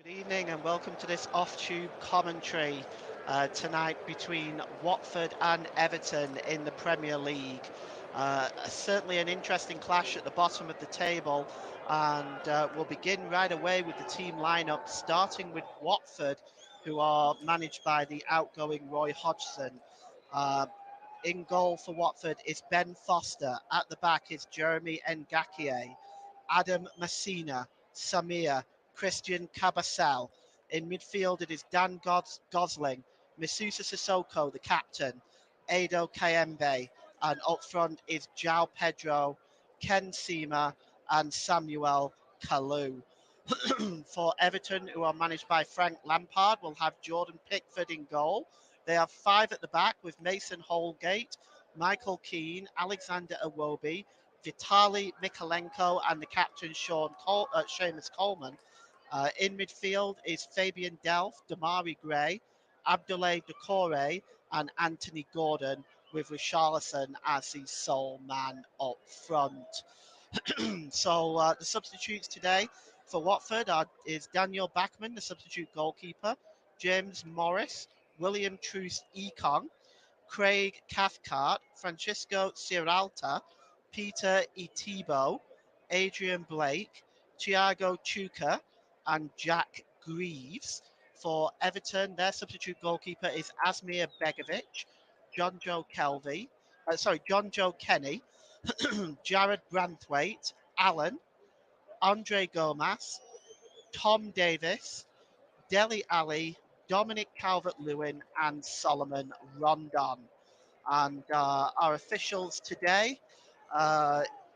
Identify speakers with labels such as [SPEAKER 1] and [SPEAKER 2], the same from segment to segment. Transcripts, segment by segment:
[SPEAKER 1] Good evening and welcome to this off-tube commentary tonight between Watford and Everton in the Premier League. Certainly an interesting clash at the bottom of the table, and we'll begin right away with the team lineup, starting with Watford, who are managed by the outgoing Roy Hodgson. Uh, in goal for Watford is Ben Foster. At the back is Jeremy Ngakie, Adam Messina, Samir, Christian Cabasel. In midfield, it is Dan Gosling, Misusa Sissoko, the captain, Ado Kayembe, and up front is João Pedro, Ken Sema, and Samuel Kalou. For Everton, who are managed by Frank Lampard, will have Jordan Pickford in goal. They have five at the back with Mason Holgate, Michael Keane, Alexander Iwobi, Vitali Mikalenko, and the captain Seamus Coleman. In midfield is Fabian Delph, Damari Gray, Abdoulaye Doucouré, and Anthony Gordon, with Richarlison as the sole man up front. So the substitutes today for Watford is Daniel Bachmann, the substitute goalkeeper, James Morris, William Truce Ekong, Craig Cathcart, Francisco Ciralta, Peter Itibo, Adrian Blake, Thiago Chuka, and Jack Greaves. For Everton, their substitute goalkeeper is Asmir Begovic, John Joe Kenny, Jared Branthwaite, Allen, Andre Gomes, Tom Davis, Deli Ali, Dominic Calvert-Lewin, and Solomon Rondon. And our officials today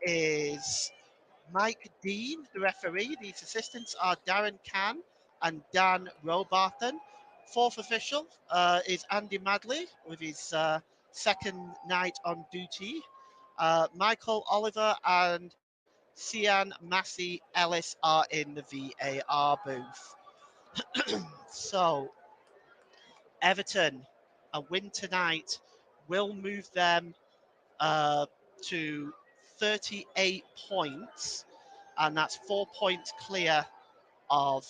[SPEAKER 1] is Mike Dean, the referee. These assistants are Darren Cann and Dan Robarthen. Fourth official is Andy Madley with his second night on duty. Michael Oliver and Sian Massey Ellis are in the VAR booth. So, Everton, a win tonight will move them to 38 points, and that's 4 points clear of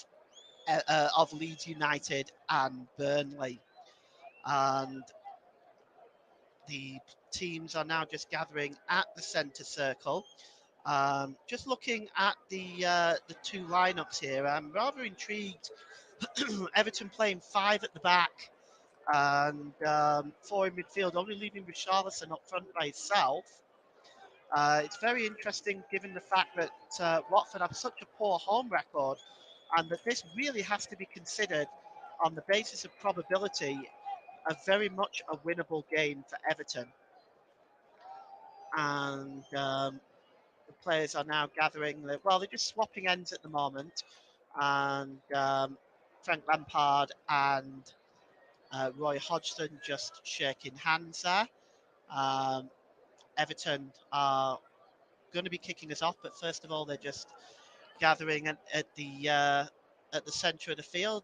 [SPEAKER 1] Leeds United and Burnley. And the teams are now just gathering at the centre circle. Just looking at the two lineups here, I'm rather intrigued. Everton playing five at the back and four in midfield, only leaving Richarlison up front by himself. It's very interesting given the fact that Watford have such a poor home record, and that this really has to be considered on the basis of probability a very much a winnable game for Everton. And the players are now gathering. Well, they're just swapping ends at the moment, and Frank Lampard and Roy Hodgson just shaking hands there. Um, Everton are going to be kicking us off, but first of all, they're just gathering at the centre of the field.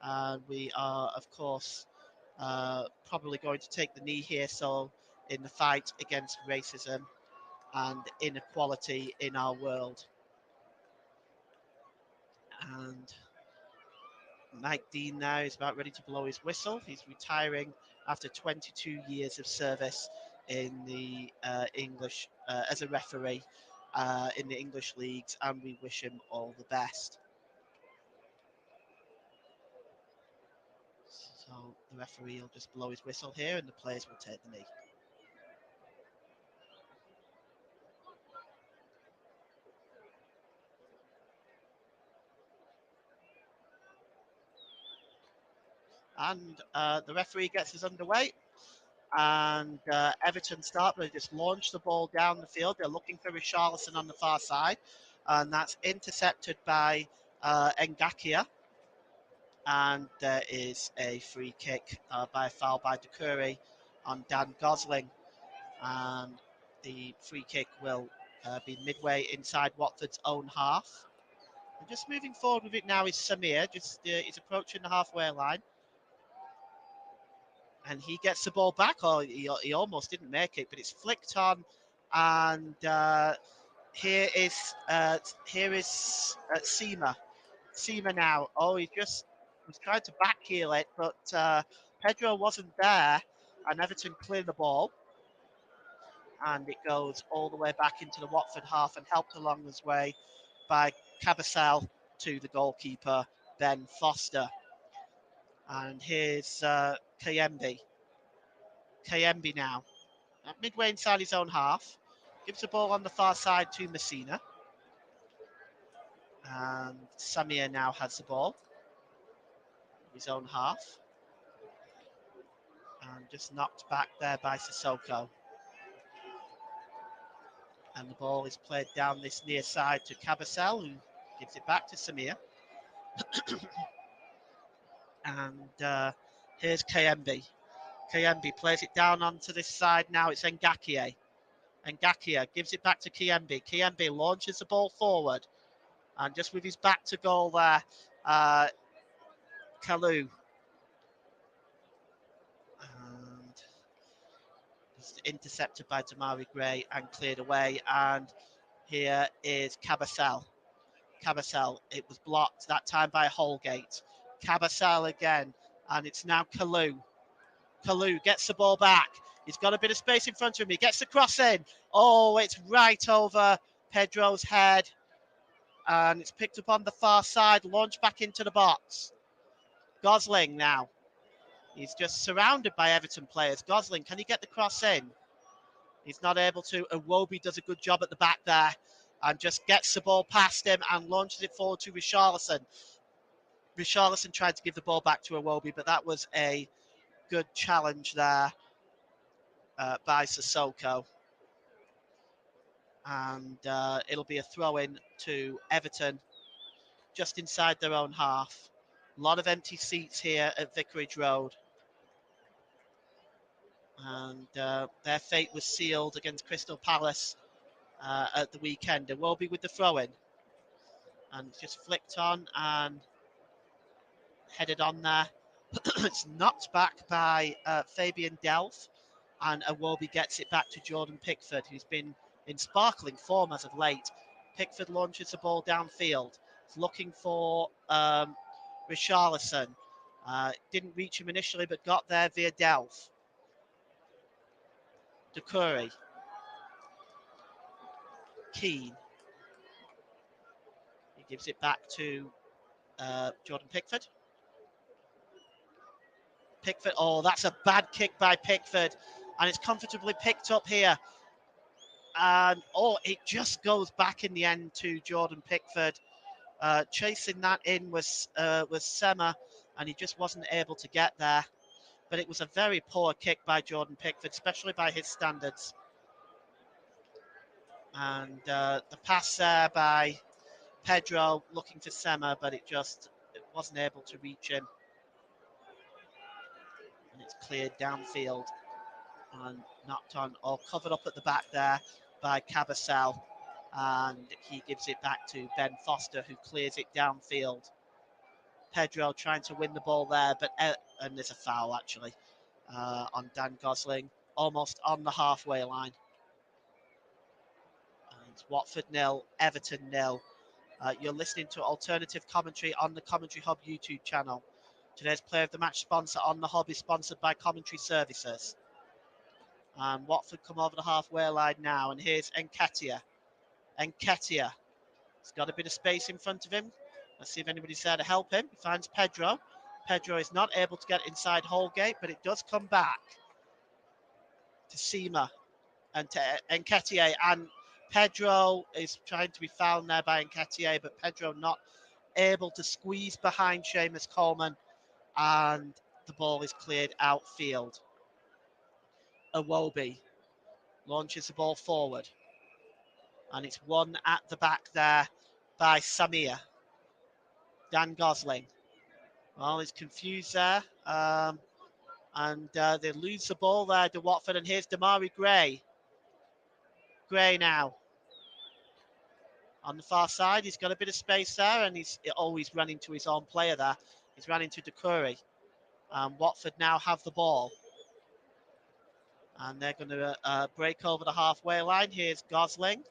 [SPEAKER 1] And we are, of course, probably going to take the knee here. So, in the fight against racism and inequality in our world. And Mike Dean now is about ready to blow his whistle. He's retiring after 22 years of service in the English as a referee in the English leagues, and we wish him all the best. So the referee will just blow his whistle here, and the players will take the knee. And the referee gets us underway. And Everton start. They just launch the ball down the field. They're looking for Richarlison on the far side, and that's intercepted by Ngakia. And there is a free kick by a foul by Doucouré on Dan Gosling, and the free kick will be midway inside Watford's own half. And just moving forward with it now is Samir. Just he's approaching the halfway line. And he gets the ball back. Oh, he almost didn't make it, but it's flicked on. And here is Sema Seamer now. Oh, he just was trying to backheel it, but Pedro wasn't there, and Everton cleared the ball. And it goes all the way back into the Watford half and helped along his way by Cabasel to the goalkeeper, Ben Foster. And here's Kayembe. Kayembe now, midway inside his own half. Gives the ball on the far side to Messina. And Samir now has the ball. His own half. And just knocked back there by Sissoko. And the ball is played down this near side to Cabasel, who gives it back to Samir. And here's Kayembe. Kayembe plays it down onto this side now. It's Ngakia. Ngakia gives it back to Kayembe. Kayembe launches the ball forward. And just with his back to goal there, Kalu. And it's intercepted by Damari Gray and cleared away. And here is Cabasel. Cabasel, it was blocked that time by Holgate. Cabasel again. And it's now Kalu. Kalu gets the ball back. He's got a bit of space in front of him. He gets the cross in. Oh, it's right over Pedro's head. And it's picked up on the far side, launched back into the box. Gosling now. He's just surrounded by Everton players. Gosling, can he get the cross in? He's not able to. Iwobi does a good job at the back there and just gets the ball past him and launches it forward to Richarlison. Richarlison tried to give the ball back to Iwobi, but that was a good challenge there by Sissoko. And it'll be a throw in to Everton just inside their own half. A lot of empty seats here at Vicarage Road. And their fate was sealed against Crystal Palace at the weekend. And will be with the throw in. And it's just flicked on and headed on there. It's knocked back by Fabian Delph. And Iwobi gets it back to Jordan Pickford, who's been in sparkling form as of late. Pickford launches the ball downfield. He's looking for Richarlison. Didn't reach him initially, but got there via Delph. Doucouré. Keane. He gives it back to Jordan Pickford. Pickford. Oh, that's a bad kick by Pickford. And it's comfortably picked up here. And it just goes back in the end to Jordan Pickford. Chasing that in was Sema, and he just wasn't able to get there. But it was a very poor kick by Jordan Pickford, especially by his standards. And the pass there by Pedro looking for Sema, but it wasn't able to reach him. And it's cleared downfield and knocked on or covered up at the back there by Cabasel. And he gives it back to Ben Foster, who clears it downfield. Pedro trying to win the ball there, and there's a foul actually on Dan Gosling, almost on the halfway line. And it's Watford 0, Everton 0. You're listening to alternative commentary on the Commentary Hub YouTube channel. Today's Player of the Match sponsor on the Hub is sponsored by Commentary Services. And Watford come over the halfway line now, and here's Nketiah. Nketiah. He's got a bit of space in front of him. Let's see if anybody's there to help him. He finds Pedro. Pedro is not able to get inside Holgate, but it does come back to Seamer and to Nketiah. And Pedro is trying to be found there by Nketiah, but Pedro not able to squeeze behind Seamus Coleman, and the ball is cleared outfield. Iwobi launches the ball forward, and it's one at the back there by Samir. Dan Gosling. Well, he's confused there. And they lose the ball there to Watford. And here's Damari Gray. Gray now. On the far side, he's got a bit of space there. And he's always running to his own player there. He's running to Doucouré. Watford now have the ball. And they're going to break over the halfway line. Here's Gosling.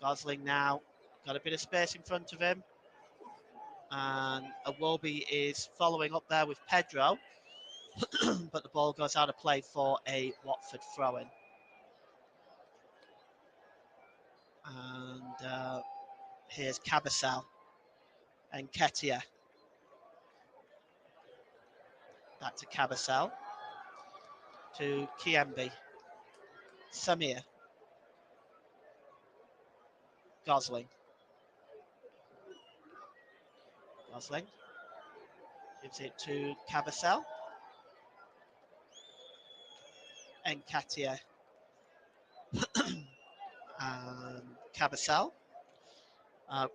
[SPEAKER 1] Gosling now got a bit of space in front of him. And Iwobi is following up there with Pedro, but the ball goes out of play for a Watford throw-in. And here's Cabasel and Ketia. Back to Cabasel. To Kiembe. Samir. Gosling. Gosling gives it to Cabasel. And Katia. And Cabasel.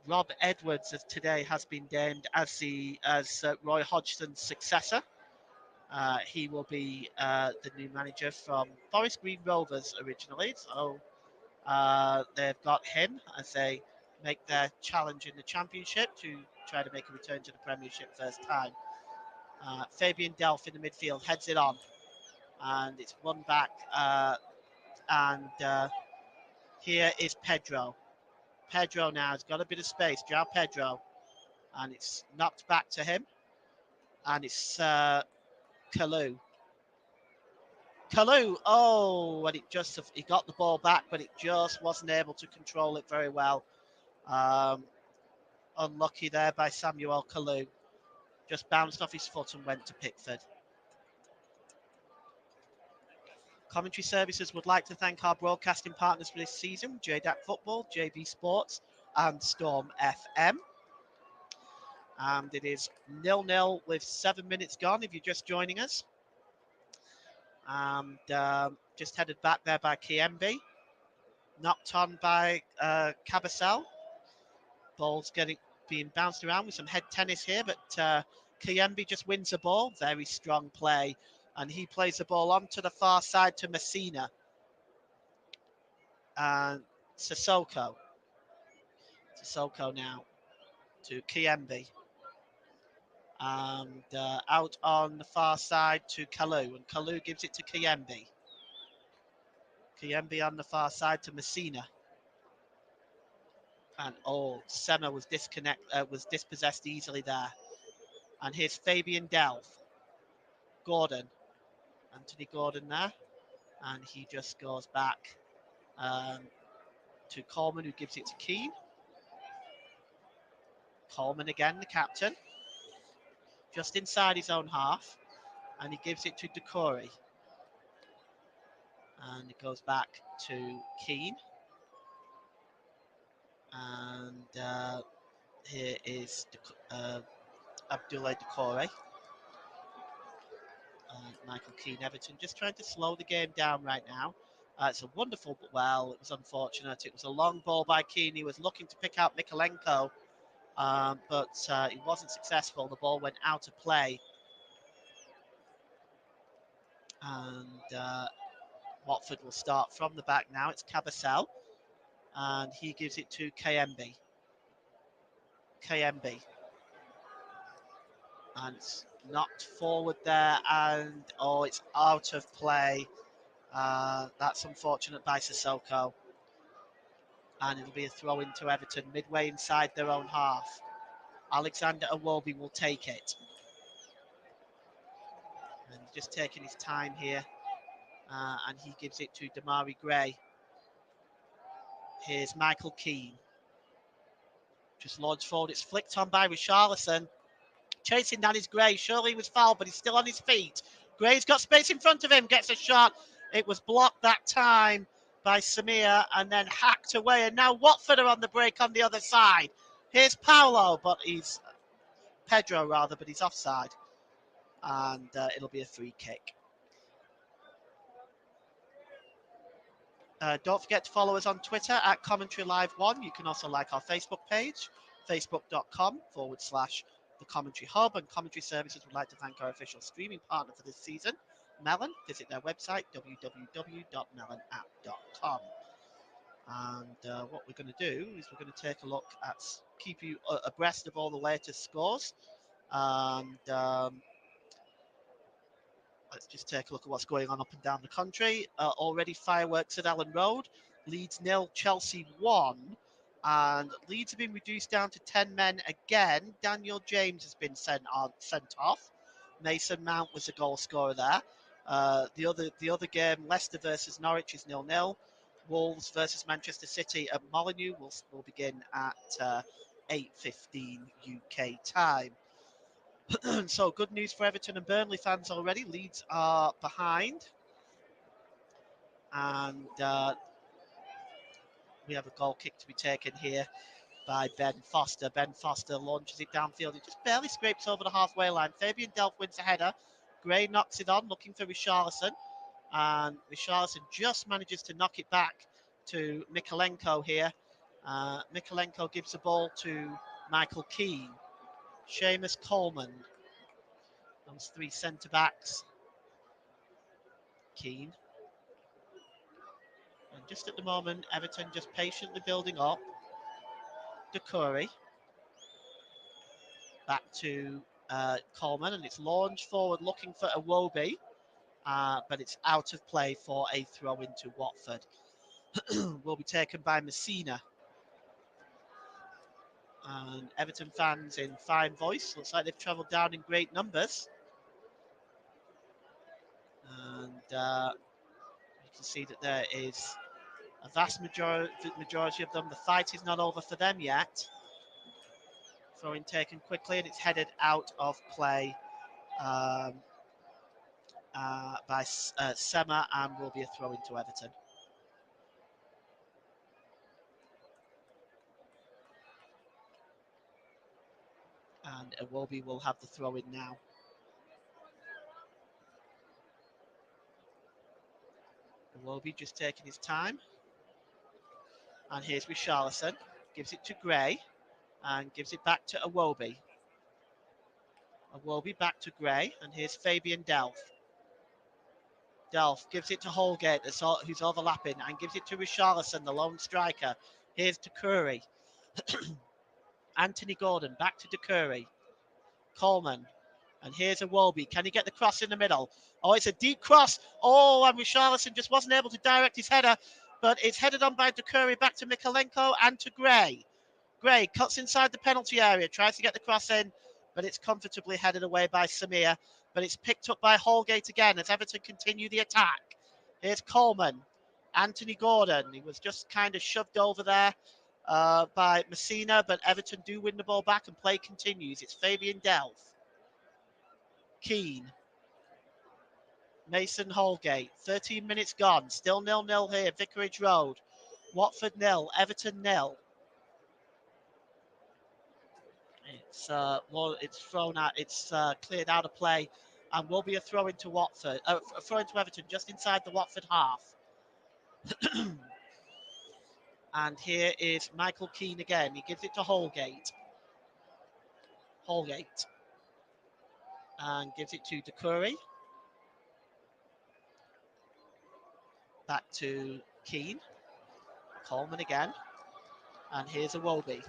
[SPEAKER 1] Rob Edwards of today has been named as Roy Hodgson's successor. He will be the new manager from Forest Green Rovers originally. So they've got him as they make their challenge in the Championship to try to make a return to the Premiership first time. Fabian Delph in the midfield heads it on, and it's run back. And here is Pedro. Pedro now has got a bit of space. João Pedro, and it's knocked back to him, and it's Kalou. Kalou, oh, and he got the ball back, but it just wasn't able to control it very well. Unlucky there by Samuel Kalou. Just bounced off his foot and went to Pickford. Commentary Services would like to thank our broadcasting partners for this season, JDAC Football, JB Sports, and Storm FM. And it is 0-0 with 7 minutes gone if you're just joining us. And just headed back there by Kiembe. Knocked on by Cabasel. Ball's being bounced around with some head tennis here, but Kiembe just wins the ball. Very strong play. And he plays the ball onto the far side to Messina. And Sissoko. Sissoko now to Kiembe. And out on the far side to Kalou. And Kalou gives it to Kiembe. Kiembe on the far side to Messina. And Senna was dispossessed easily there. And here's Fabian Delph. Gordon. Anthony Gordon there. And he just goes back to Coleman, who gives it to Keane. Coleman again, the captain. Just inside his own half. And he gives it to Decore. And it goes back to Keane. And here is Abdoulaye Decore. Michael Keane, Everton, just trying to slow the game down right now. It's a wonderful, it was unfortunate. It was a long ball by Keane. He was looking to pick out Mikolenko, but he wasn't successful. The ball went out of play. And Watford will start from the back now. It's Cabasel, and he gives it to Kiembe. And it's knocked forward there, and it's out of play. That's unfortunate by Sissoko. And it'll be a throw into Everton midway inside their own half. Alexander Iwobi will take it. And just taking his time here. And he gives it to Damari Gray. Here's Michael Keane. Just lodged forward. It's flicked on by Richarlison. Chasing down is Gray. Surely he was fouled, but he's still on his feet. Gray's got space in front of him. Gets a shot. It was blocked that time by Samir and then hacked away. And now Watford are on the break on the other side. Here's Paolo, but Pedro rather, but he's offside. And it'll be a free kick. Don't forget to follow us on Twitter at Commentary Live 1. You can also like our Facebook page, facebook.com/The Commentary Hub. And Commentary Services would like to thank our official streaming partner for this season, Melon. Visit their website, www.melonapp.com. And what we're going to do is we're going to take a look at, keep you abreast of all the latest scores. And let's just take a look at what's going on up and down the country. Already fireworks at Ellen Road. Leeds 0, Chelsea 1. And Leeds have been reduced down to 10 men again. Daniel James has been sent off. Mason Mount was the goal scorer there. The other game, Leicester versus Norwich, is 0-0. Wolves versus Manchester City at Molineux will begin at 8:15 UK time. So good news for Everton and Burnley fans already. Leeds are behind, and we have a goal kick to be taken here by Ben Foster. Ben Foster launches it downfield. It just barely scrapes over the halfway line. Fabian Delph wins the header. Gray knocks it on, looking for Richarlison. And Richarlison just manages to knock it back to Mikalenko here. Mikalenko gives the ball to Michael Keane. Seamus Coleman. Those three centre-backs. Keane. And just at the moment, Everton just patiently building up. Doucouré. Back to Coleman, and it's launched forward looking for Iwobi, but it's out of play for a throw into Watford. Will be taken by Messina. And Everton fans in fine voice. Looks like they've travelled down in great numbers. And you can see that there is a vast majority of them. The fight is not over for them yet. Throwing taken quickly, and it's headed out of play by Sema, and will be a throw into Everton. And Iwobi will have the throw in now. Iwobi just taking his time. And here's Richarlison. Gives it to Gray. And gives it back to Iwobi. Iwobi back to Gray. And here's Fabian Delph. Delph gives it to Holgate, who's overlapping. And gives it to Richarlison, the lone striker. Here's Doucouré. Anthony Gordon back to Doucouré. Coleman. And here's Iwobi. Can he get the cross in the middle? Oh, it's a deep cross. Oh, and Richarlison just wasn't able to direct his header. But it's headed on by Doucouré back to Mikalenko and to Gray. Gray cuts inside the penalty area, tries to get the cross in, but it's comfortably headed away by Samir. But it's picked up by Holgate again as Everton continue the attack. Here's Coleman. Anthony Gordon. He was just kind of shoved over there by Messina, but Everton do win the ball back and play continues. It's Fabian Delph. Keane. Mason Holgate. 13 minutes gone. Still 0-0 here. Vicarage Road. Watford 0. Everton 0. It's thrown out. It's cleared out of play, and will be a throw into Watford. A throw into Everton just inside the Watford half. And here is Michael Keane again. He gives it to Holgate. Holgate. And gives it to Doucouré. Back to Keane. Coleman again. And here's Iwobi.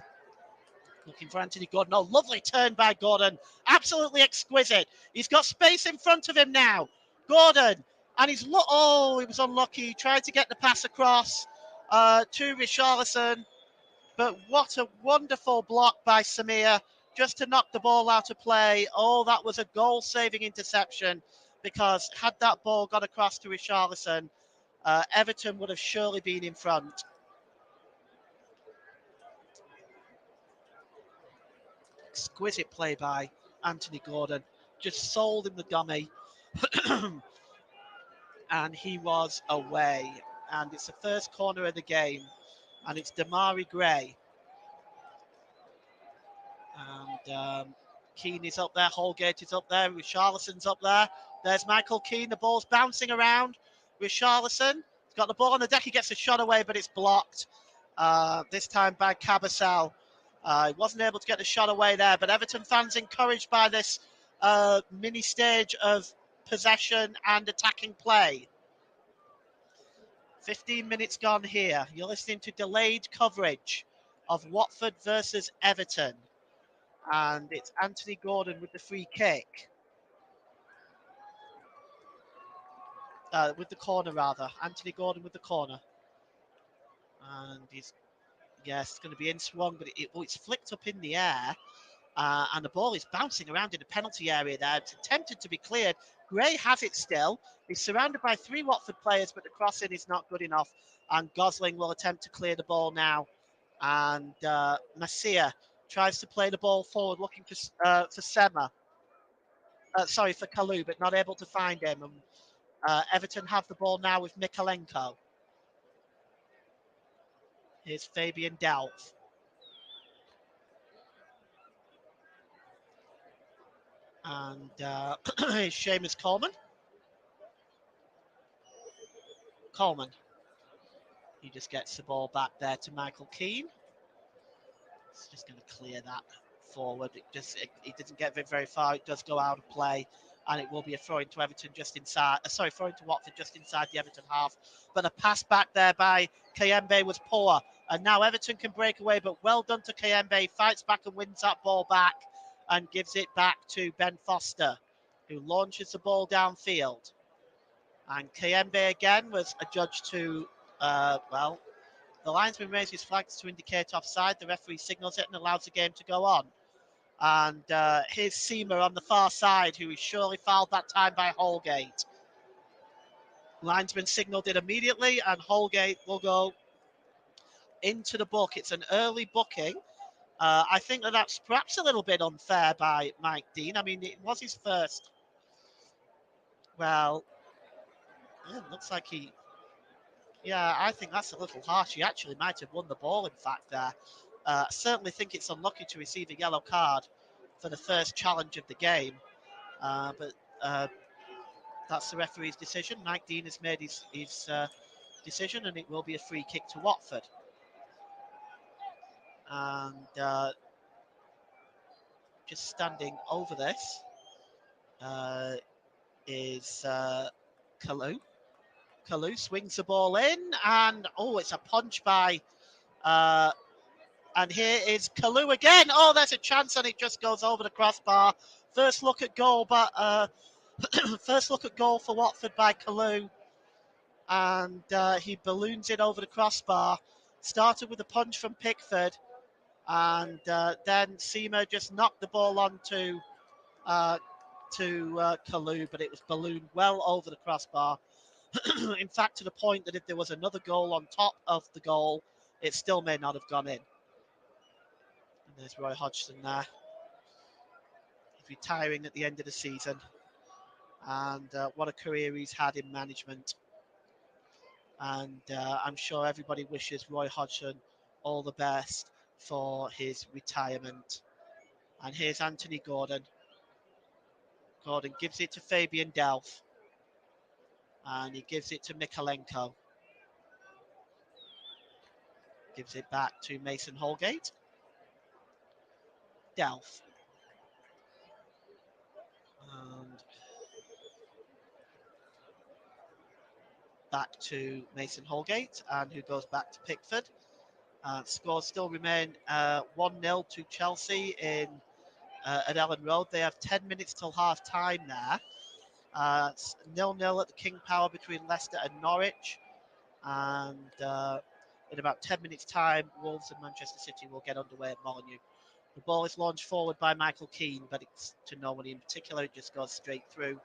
[SPEAKER 1] Looking for Anthony Gordon. Oh, lovely turn by Gordon. Absolutely exquisite. He's got space in front of him now. Gordon. And he was unlucky. He tried to get the pass across to Richarlison. But what a wonderful block by Samir just to knock the ball out of play. Oh, that was a goal-saving interception, because had that ball got across to Richarlison, Everton would have surely been in front. Exquisite play by Anthony Gordon. Just sold him the dummy. And he was away. And it's the first corner of the game. And it's Damari Gray. And Keane is up there. Holgate is up there. Richarlison's up there. There's Michael Keane. The ball's bouncing around. Richarlison. He's got the ball on the deck. He gets a shot away, but it's blocked. This time by Cabasel. He wasn't able to get the shot away there, but Everton fans encouraged by this mini stage of possession and attacking play. 15 minutes gone here. You're listening to delayed coverage of Watford versus Everton. And it's Anthony Gordon with the free kick. With the corner, rather. Anthony Gordon with the corner. And Yes, it's going to be in swung, but it's flicked up in the air. And the ball is bouncing around in the penalty area there. It's attempted to be cleared. Gray has it still. He's surrounded by 3 Watford players, but the crossing is not good enough. And Gosling will attempt to clear the ball now. And Masia tries to play the ball forward, looking for Sema. Sorry, for Kalou, but not able to find him. And Everton have the ball now with Mikalenko. Here's Fabian Delph. And Seamus Coleman. Coleman. He just gets the ball back there to Michael Keane. It's just going to clear that forward. It doesn't get very far. It does go out of play, and it will be a throw into Everton just inside. Throw into Watford just inside the Everton half. But the pass back there by Kayembe was poor, and now Everton can break away. But well done to Kayembe. Fights back and wins that ball back, and gives it back to Ben Foster, who launches the ball downfield. And Kayembe again was adjudged to the linesman raises his flags to indicate offside. The referee signals it and allows the game to go on. And here's Seamer on the far side, who is surely fouled that time by Holgate. Linesman signalled it immediately, and Holgate will go into the book. It's an early booking. I think that's perhaps a little bit unfair by Mike Dean. I mean, it was his first. Well, it looks like he. Yeah, I think that's a little harsh. He actually might have won the ball, in fact, there. I certainly think it's unlucky to receive a yellow card for the first challenge of the game. But that's the referee's decision. Mike Dean has made his decision, and it will be a free kick to Watford. And just standing over this is Kalou. Kalou swings the ball in, and it's a punch by. And here is Kalou again. Oh, there's a chance, and it just goes over the crossbar. First look at goal, but first look at goal for Watford by Kalou, and he balloons it over the crossbar. Started with a punch from Pickford, and then Seamer just knocked the ball on to Kalou, but it was ballooned well over the crossbar. In fact, to the point that if there was another goal on top of the goal, it still may not have gone in. And there's Roy Hodgson there. He's retiring at the end of the season. And what a career he's had in management. And I'm sure everybody wishes Roy Hodgson all the best for his retirement. And here's Anthony Gordon. Gordon gives it to Fabian Delph. And he gives it to Mikalenko. Gives it back to Mason Holgate. Delph. And back to Mason Holgate, and who goes back to Pickford. Scores still remain 1-0 to Chelsea at Ellen Road. They have 10 minutes till half time there. 0-0 at the King Power between Leicester and Norwich. And in about 10 minutes' time, Wolves and Manchester City will get underway at Molineux. The ball is launched forward by Michael Keane, but it's to nobody in particular. It just goes straight through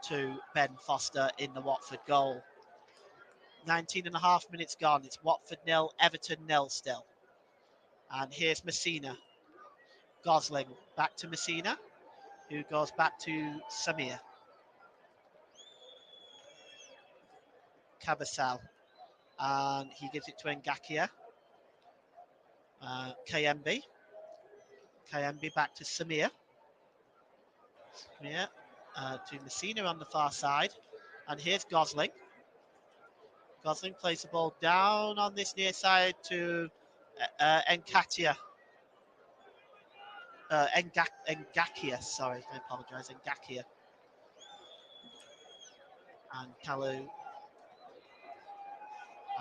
[SPEAKER 1] to Ben Foster in the Watford goal. 19 and a half minutes gone. It's Watford 0, Everton 0 still. And here's Messina. Gosling back to Messina, who goes back to Samir. Cabasal. And he gives it to Ngakia. Kayembe. Kayembe back to Samir. Samir to Messina on the far side. And here's Gosling. Gosling plays the ball down on this near side to Ngakia. Ngakia, sorry, I apologise. Ngakia. And Kalou.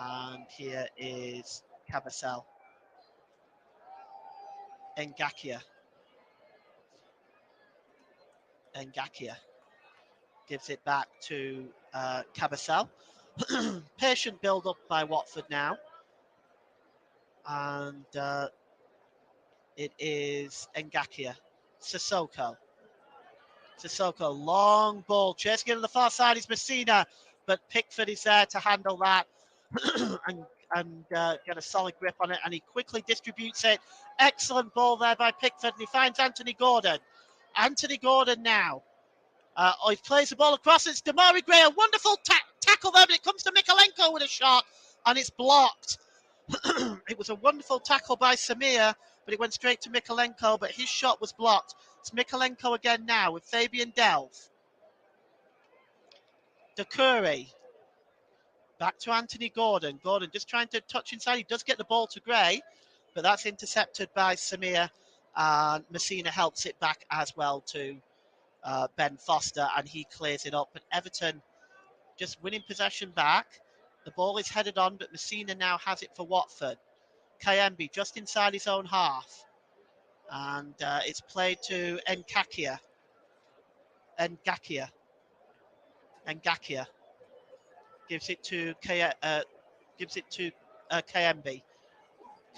[SPEAKER 1] And here is Cabasel. Ngakia. Ngakia gives it back to Cabasel. Patient build up by Watford now. And it is Ngakia. Sissoko. Sissoko, long ball. Chasing it on the far side is Messina, but Pickford is there to handle that and, and get a solid grip on it. And he quickly distributes it. Excellent ball there by Pickford, and he finds Anthony Gordon. Anthony Gordon now. He plays the ball across. It's Damari Gray. A wonderful tackle there, but it comes to Mikalenko with a shot, and it's blocked. It was a wonderful tackle by Samir, but it went straight to Mikalenko, but his shot was blocked. It's Mikalenko again now with Fabian Delph. Doucouré. Back to Anthony Gordon. Gordon just trying to touch inside. He does get the ball to Gray, but that's intercepted by Samir. And Messina helps it back as well to Ben Foster, and he clears it up. But Everton just winning possession back. The ball is headed on, but Messina now has it for Watford. Kayembe just inside his own half. And it's played to Ngakia. Ngakia gives it to Kayembe.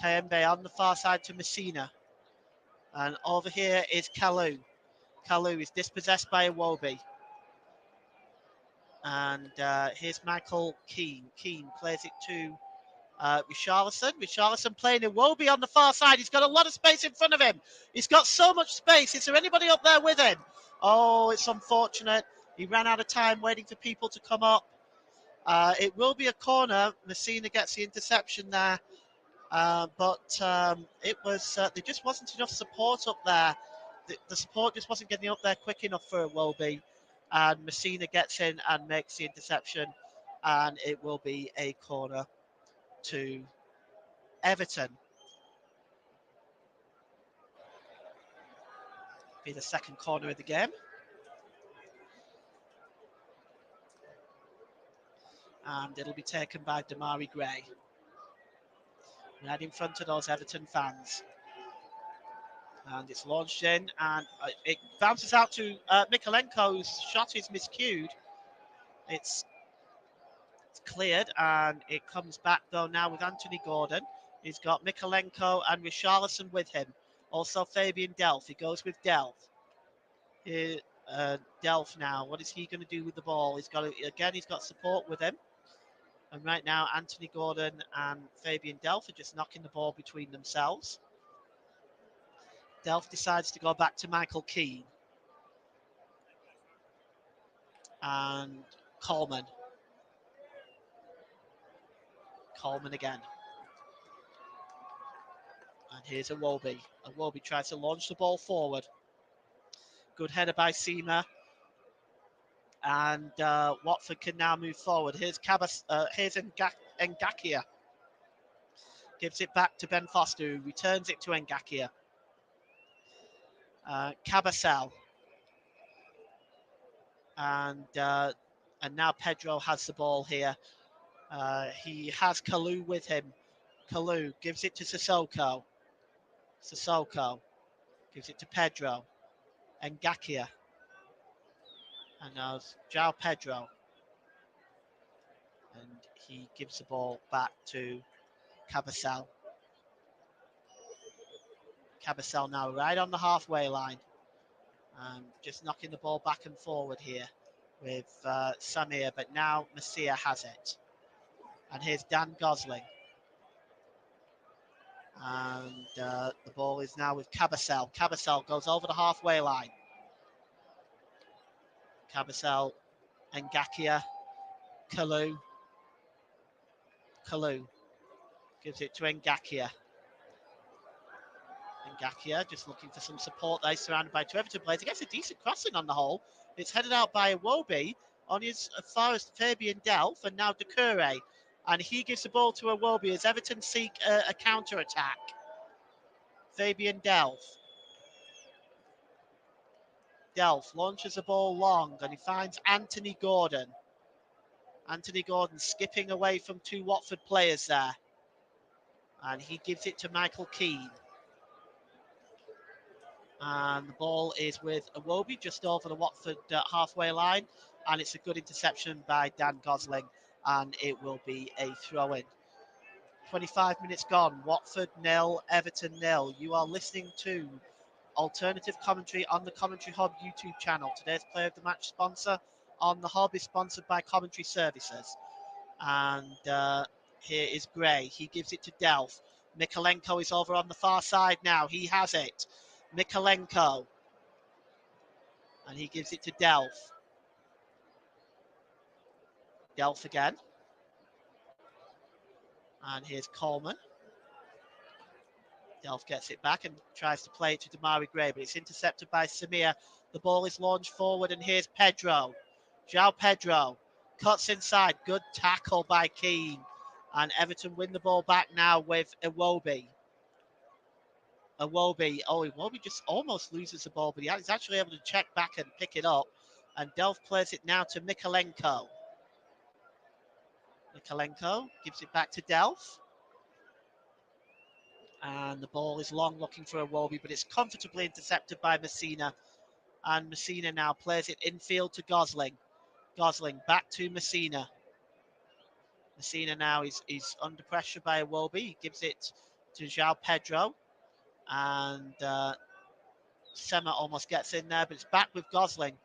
[SPEAKER 1] Kayembe on the far side to Messina. And over here is Kalou. Kalou is dispossessed by Iwobi. And here's Michael Keane. Keane plays it to Richarlison. Richarlison playing Iwobi on the far side. He's got a lot of space in front of him. He's got so much space. Is there anybody up there with him? Oh, it's unfortunate. He ran out of time waiting for people to come up. It will be a corner. Messina gets the interception there. But it was there just wasn't enough support up there. The support just wasn't getting up there quick enough for Iwobi. And Messina gets in and makes the interception. And it will be a corner to Everton. Be the second corner of the game. And it'll be taken by Damari Gray. Right in front of those Everton fans. And it's launched in, and it bounces out to Mikalenko's shot is miscued. It's cleared, and it comes back though now with Anthony Gordon. He's got Mikalenko and Richarlison with him. Also Fabian Delph. He goes with Delph. Delph now. What is he going to do with the ball? He's got support with him. And right now, Anthony Gordon and Fabian Delph are just knocking the ball between themselves. Delph decides to go back to Michael Keane. And Coleman. Coleman again. And here's Iwobi. Iwobi tries to launch the ball forward. Good header by Seema. And Watford can now move forward. Here's Ngakia. Gives it back to Ben Foster, who returns it to Ngakia. Cabasel. And now Pedro has the ball here. He has Kalou with him. Kalou gives it to Sissoko. Sissoko gives it to Pedro. Ngakia. And now João Pedro. And he gives the ball back to Cabasel. Cabasel now right on the halfway line. Just knocking the ball back and forward here with Samir. But now Messiah has it. And here's Dan Gosling. And the ball is now with Cabasel. Cabasel goes over the halfway line. Cabasel, Ngakia, Kalou. Kalou gives it to Ngakia. Ngakia just looking for some support there, surrounded by two Everton players. He gets a decent crossing on the whole. It's headed out by Iwobi on his as far as Fabian Delph, and now Doucouré. And he gives the ball to Iwobi as Everton seek a counter-attack. Fabian Delph. Delph launches the ball long, and he finds Anthony Gordon. Anthony Gordon skipping away from two Watford players there. And he gives it to Michael Keane. And the ball is with Iwobi just over the Watford halfway line. And it's a good interception by Dan Gosling. And it will be a throw-in. 25 minutes gone. Watford 0, Everton 0. You are listening to alternative commentary on the Commentary Hub YouTube channel. Today's player of the match sponsor on the Hub is sponsored by Commentary Services. And here is Gray. He gives it to Delph. Mikolenko is over on the far side now. He has it. Mikolenko. And he gives it to Delph. Delph again. And here's Coleman. Delph gets it back and tries to play it to Damari Gray, but it's intercepted by Samir. The ball is launched forward, and here's Pedro. João Pedro cuts inside. Good tackle by Keane. And Everton win the ball back now with Iwobi. Iwobi just almost loses the ball, but he's actually able to check back and pick it up. And Delph plays it now to Mikolenko. Mikolenko gives it back to Delph. And the ball is long, looking for Iwobi, but it's comfortably intercepted by Messina. And Messina now plays it infield to Gosling. Gosling back to Messina. Messina now is under pressure by Iwobi. He gives it to João Pedro. And Sema almost gets in there, but it's back with Gosling.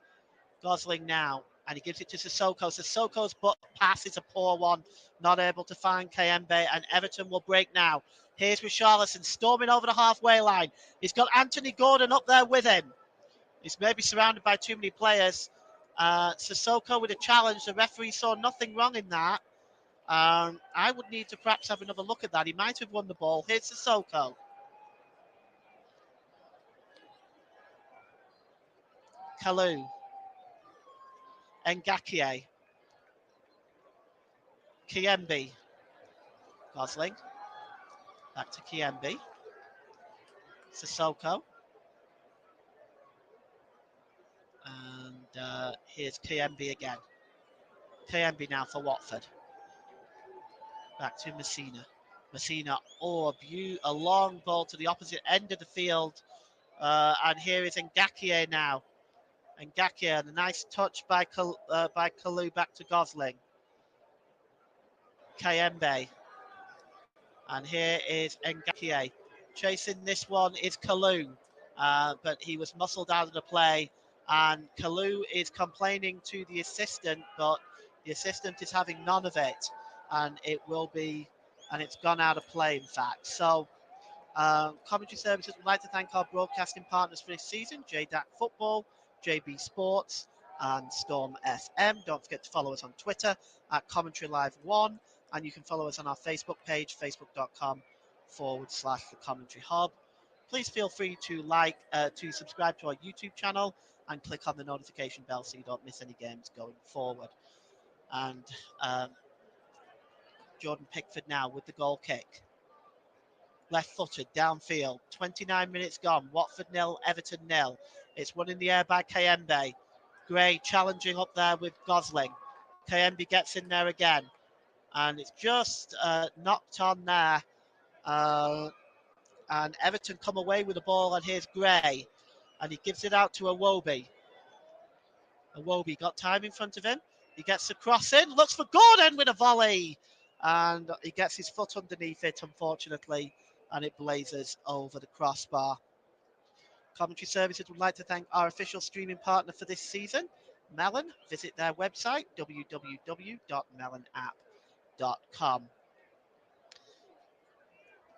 [SPEAKER 1] Gosling now, and he gives it to Sissoko. Sissoko's pass is a poor one, not able to find Kayembe, and Everton will break now. Here's Richarlison storming over the halfway line. He's got Anthony Gordon up there with him. He's maybe surrounded by too many players. Sissoko with a challenge. The referee saw nothing wrong in that. I would need to perhaps have another look at that. He might have won the ball. Here's Sissoko. Kalou. Ngakie. Kayembe. Gosling. Back to Kayembe. Sissoko. And here's Kayembe again. Kayembe now for Watford. Back to Messina. Messina, a long ball to the opposite end of the field. And here is Ngakie now. Ngakie, and a nice touch by Kalou back to Gosling. Kayembe. And here is Ngakie. Chasing this one is Kalou. But he was muscled out of the play. And Kalou is complaining to the assistant, but the assistant is having none of it. And it's gone out of play, in fact. So, Commentary Services would like to thank our broadcasting partners for this season, JDAC Football, JB Sports, and Storm FM. Don't forget to follow us on Twitter at Commentary Live 1, and you can follow us on our Facebook page, facebook.com/The Commentary Hub. Please feel free to to subscribe to our YouTube channel and click on the notification bell so you don't miss any games going forward. And Jordan Pickford now with the goal kick. Left-footed, downfield. 29 minutes gone. Watford 0, Everton 0. It's won in the air by Kayembe. Gray challenging up there with Gosling. Kayembe gets in there again. And it's just knocked on there. And Everton come away with the ball, and here's Gray. And he gives it out to Iwobi. Iwobi got time in front of him. He gets the cross in, looks for Gordon with a volley. And he gets his foot underneath it, unfortunately, and it blazes over the crossbar. Commentary Services would like to thank our official streaming partner for this season, Melon. Visit their website, www.melonapp.com.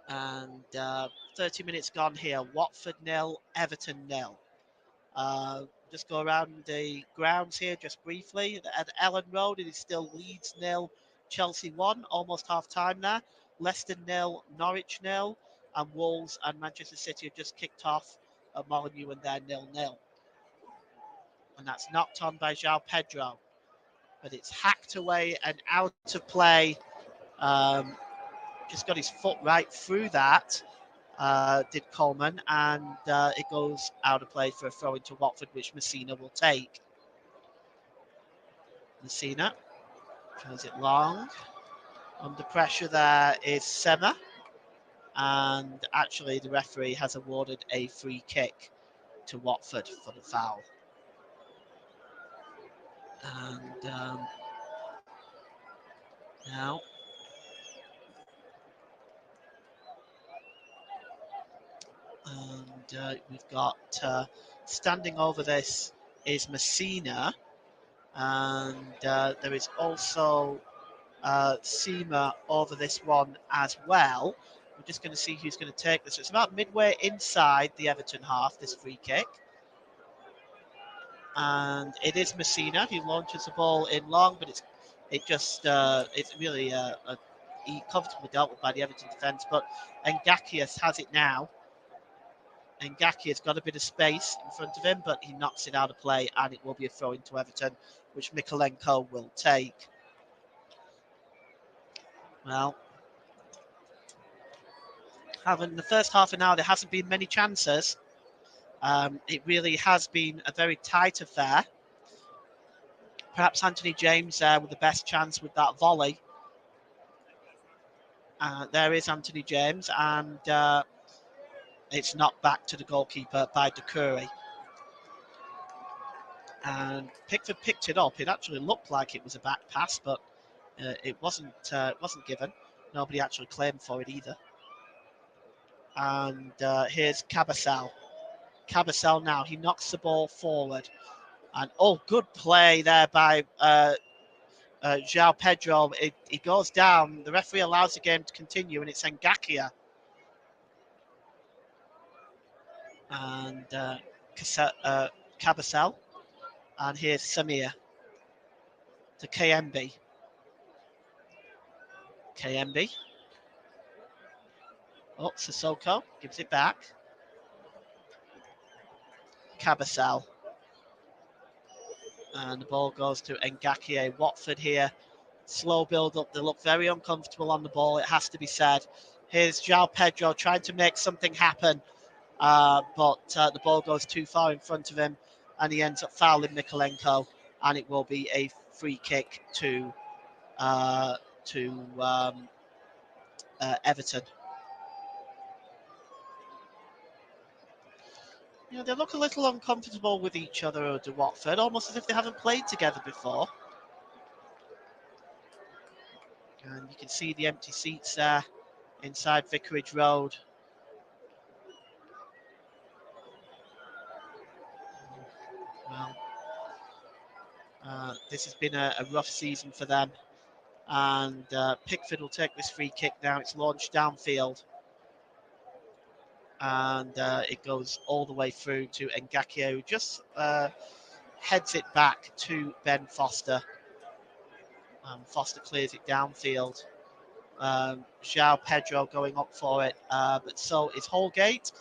[SPEAKER 1] And 30 minutes gone here. Watford 0, Everton 0. Just go around the grounds here just briefly. At Ellen Road, it is still Leeds 0, Chelsea 1, almost half time there. Leicester 0, Norwich 0, and Wolves and Manchester City have just kicked off at Molineux, and they're 0-0. And that's knocked on by João Pedro. But it's hacked away and out of play. Just got his foot right through that. Did Coleman, and it goes out of play for a throw into Watford, which Messina will take. Messina throws it long. Under pressure there is Sema, and actually the referee has awarded a free kick to Watford for the foul. And now And we've got standing over this is Messina, and there is also Seema over this one as well. We're just going to see who's going to take this. It's about midway inside the Everton half, this free kick. And it is Messina who launches the ball in long, but it's really comfortably dealt with by the Everton defence. But Ngakias has it now. Ngakia's got a bit of space in front of him, but he knocks it out of play, and it will be a throw into Everton, which Mikolenko will take. Well, having the first half an hour, there hasn't been many chances. It really has been a very tight affair. Perhaps Anthony James there with the best chance with that volley. There is Anthony James, and it's knocked back to the goalkeeper by Doucouré. And Pickford picked it up. It actually looked like it was a back pass, but it wasn't given. Nobody actually claimed for it either. And here's Cabasel. Cabasel now. He knocks the ball forward. And good play there by João Pedro. He goes down. The referee allows the game to continue, and it's Ngakia. And Cabasel. And here's Samir to KMB. KMB. Sissoko gives it back. Cabasel. And the ball goes to Ngakia. Watford here. Slow build up. They look very uncomfortable on the ball, it has to be said. Here's João Pedro trying to make something happen. But the ball goes too far in front of him, and he ends up fouling Mikolenko, and it will be a free kick to Everton. They look a little uncomfortable with each other under Watford, almost as if they haven't played together before. And you can see the empty seats there inside Vicarage Road. Well, this has been a rough season for them. And Pickford will take this free kick now. It's launched downfield. And it goes all the way through to Ngakia, who just heads it back to Ben Foster. Foster clears it downfield. João Pedro going up for it, but so is Holgate,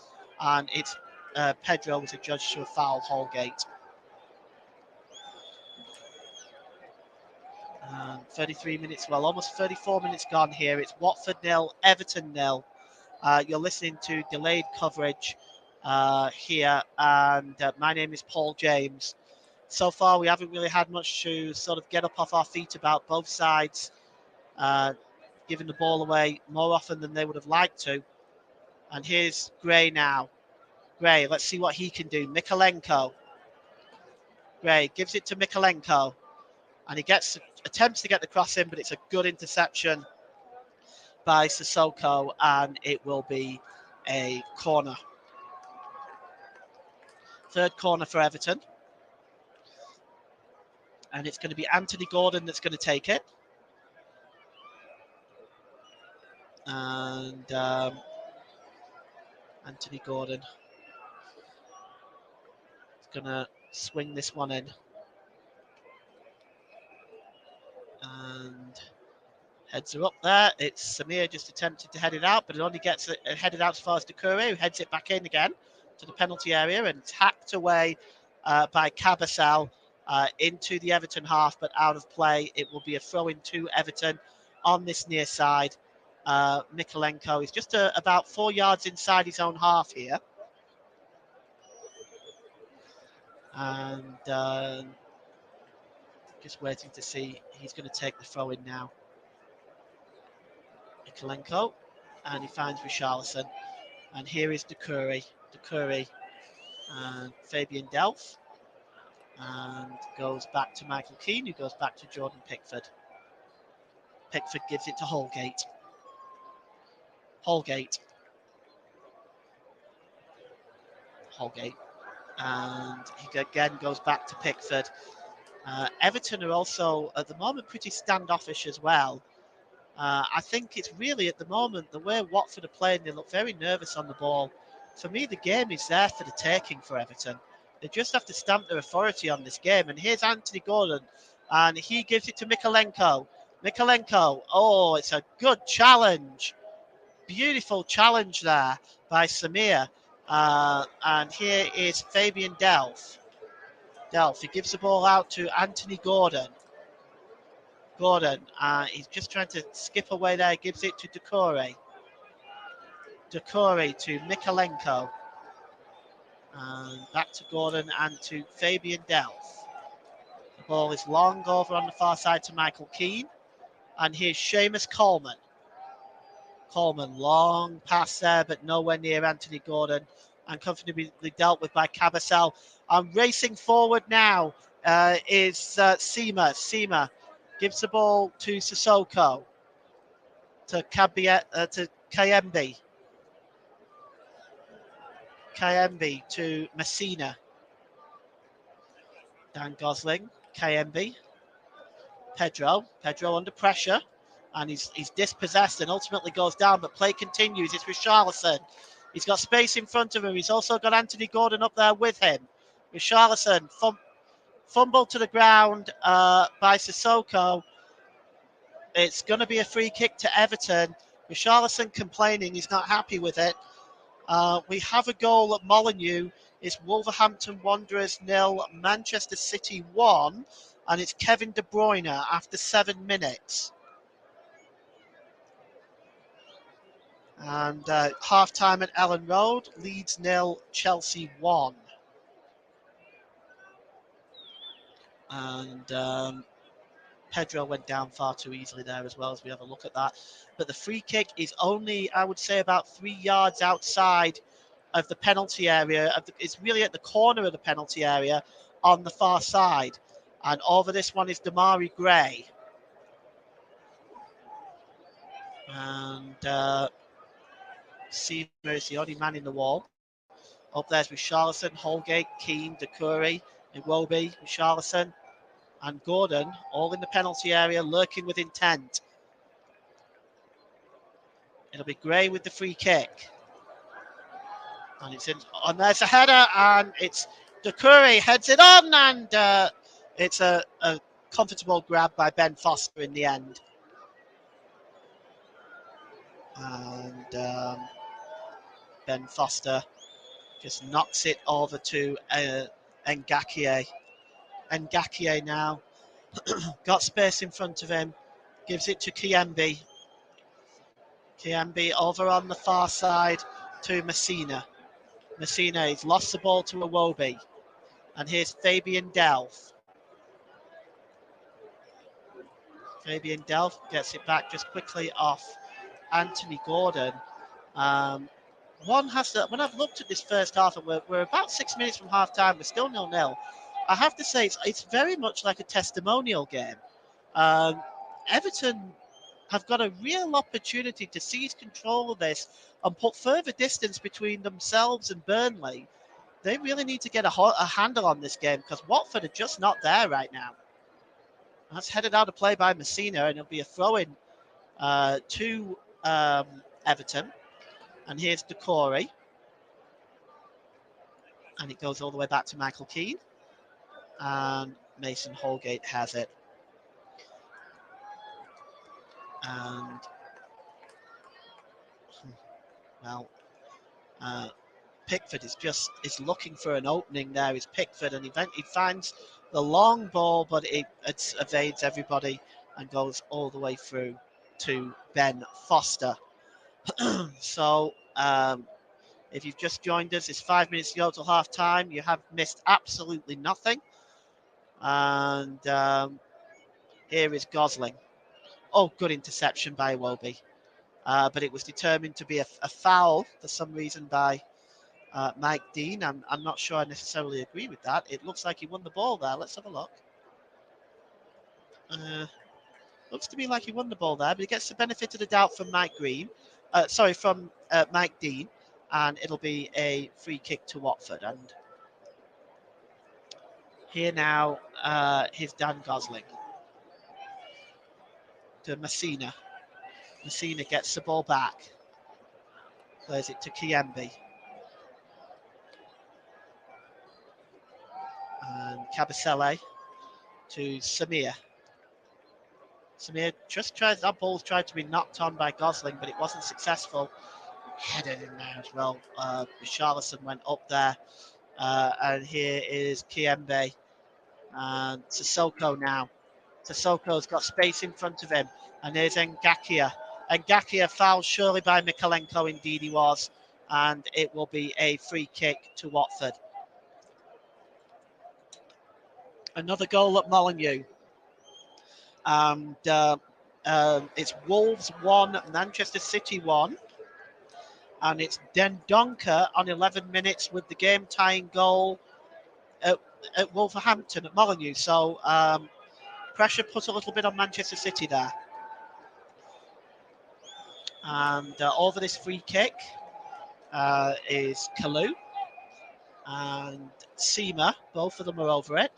[SPEAKER 1] and it's Pedro was adjudged to a foul. Holgate. 33 minutes, well, almost 34 minutes gone here. It's Watford 0, Everton 0. You're listening to delayed coverage here, and my name is Paul James. So far, we haven't really had much to sort of get up off our feet about. Both sides giving the ball away more often than they would have liked to. And here's Gray now. Gray, let's see what he can do. Mikolenko. Gray gives it to Mikolenko, and he attempts to get the cross in, but it's a good interception by Sissoko, and it will be a corner. Third corner for Everton. And it's going to be Anthony Gordon that's going to take it. And Anthony Gordon is going to swing this one in. And heads are up there. It's Samir just attempted to head it out, but it only gets it headed out as far as Doucouré, who heads it back in again to the penalty area, and it's hacked away by Cabasel into the Everton half, but out of play. It will be a throw in to Everton on this near side. Mikolenko is just about 4 yards inside his own half here. And just waiting to see. He's going to take the throw in now. Mikolenko, and he finds Richarlison. And here is Doucouré and Fabian Delph. And goes back to Michael Keane, who goes back to Jordan Pickford. Pickford gives it to Holgate. Holgate. And he again goes back to Pickford. Everton are also, at the moment, pretty standoffish as well. I think it's really, at the moment, the way Watford are playing, they look very nervous on the ball. For me, the game is there for the taking for Everton. They just have to stamp their authority on this game. And here's Anthony Gordon, and he gives it to Mikalenko. Mikalenko, oh, it's a good challenge. Beautiful challenge there by Samir. And here is Fabian Delph. Delph, he gives the ball out to Anthony Gordon. Gordon, he's just trying to skip away there, gives it to Decore. Decore to Mikalenko. And back to Gordon and to Fabian Delph. The ball is long over on the far side to Michael Keane. And here's Seamus Coleman. Coleman, long pass there, but nowhere near Anthony Gordon. And comfortably dealt with by Cabasel. And racing forward now is Seema. Seema gives the ball to Sissoko. To Kayembe. Kayembe to Messina. Dan Gosling. Kayembe. Pedro under pressure. And he's dispossessed and ultimately goes down, but play continues. It's Richarlison. He's got space in front of him. He's also got Anthony Gordon up there with him. Richarlison fumbled to the ground by Sissoko. It's going to be a free kick to Everton. Richarlison complaining he's not happy with it. We have a goal at Molineux. It's Wolverhampton Wanderers 0, Manchester City 1, and it's Kevin De Bruyne after 7 minutes. And half time at Ellen Road, Leeds 0, Chelsea 1. And Pedro went down far too easily there as well, as we have a look at that. But the free kick is only, I would say, about 3 yards outside of the penalty area. It's really at the corner of the penalty area on the far side. And over this one is Damari Gray. And Seamer is the only man in the wall. Up there's Richarlison, Holgate, Keane, Decore, Iwobi, Richarlison, and Gordon, all in the penalty area, lurking with intent. It'll be Gray with the free kick. And it's in, and there's a header, and it's Decore heads it on, and it's a comfortable grab by Ben Foster in the end. And Ben Foster just knocks it over to Ngakia. Ngakia now got space in front of him, gives it to Kayembe. Kayembe over on the far side to Messina. Messina has lost the ball to Iwobi. And here's Fabian Delph. Fabian Delph gets it back just quickly off Anthony Gordon. One has to, when I've looked at this first half, and we're about 6 minutes from half time, we're still 0-0. I have to say it's very much like a testimonial game. Everton have got a real opportunity to seize control of this and put further distance between themselves and Burnley. They really need to get a handle on this game, because Watford are just not there right now. That's headed out of play by Messina, and it'll be a throw-in to Everton. And here's Decore. And it goes all the way back to Michael Keane. And Mason Holgate has it. And, well, Pickford is looking for an opening there. Is Pickford, and he finds the long ball, but it evades everybody and goes all the way through to Ben Foster. So, if you've just joined us, it's 5 minutes to go till half time. You have missed absolutely nothing. And here is Gosling. Oh, good interception by Iwobi. But it was determined to be a foul for some reason by Mike Dean. I'm not sure I necessarily agree with that. It looks like he won the ball there. Let's have a look. Looks to me like he won the ball there, but he gets the benefit of the doubt from Mike Dean. and it'll be a free kick to Watford. And here now, here's Dan Gosling to Messina. Messina gets the ball back, plays it to Kiembe. And Kabasele to Samir. Samir just tries, that ball's tried to be knocked on by Gosling, but it wasn't successful. Headed in there as well. Richarlison went up there. And here is Kiembe and Sissoko now. Sissoko's got space in front of him. And here's Ngakia. Ngakia fouled surely by Mikalenko, indeed he was. And it will be a free kick to Watford. Another goal at Molineux. And it's Wolves 1, Manchester City 1. And it's Dendoncker on 11 minutes with the game-tying goal at Wolverhampton, at Molineux. So pressure put a little bit on Manchester City there. And over this free kick is Kalou and Seema. Both of them are over it.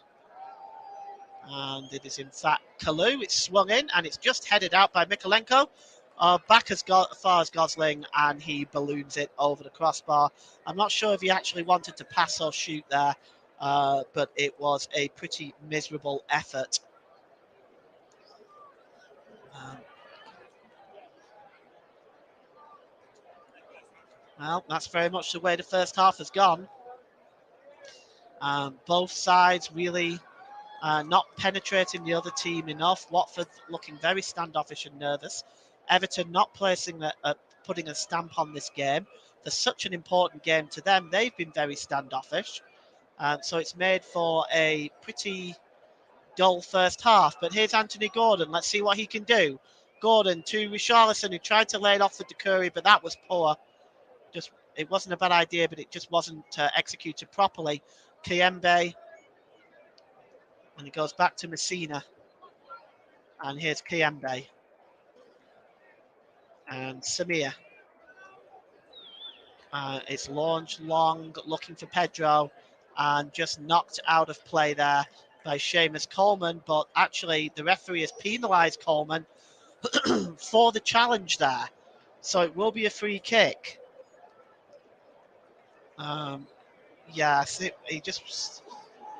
[SPEAKER 1] And it is in fact Kalou. It's swung in and it's just headed out by Mikalenko. Back as far as Gosling, and he balloons it over the crossbar. I'm not sure if he actually wanted to pass or shoot there, but it was a pretty miserable effort. Well, that's very much the way the first half has gone. Both sides really not penetrating the other team enough. Watford looking very standoffish and nervous. Everton not putting a stamp on this game. There's such an important game to them. They've been very standoffish. So it's made for a pretty dull first half. But here's Anthony Gordon. Let's see what he can do. Gordon to Richarlison, who tried to lay it off with the Curry, but that was poor. It wasn't a bad idea, but it just wasn't executed properly. Kiembe, and it goes back to Messina. And here's Kiembe. And Samir. It's launched long, looking for Pedro, and just knocked out of play there by Seamus Coleman. But actually, the referee has penalised Coleman for the challenge there. So it will be a free kick. Yes,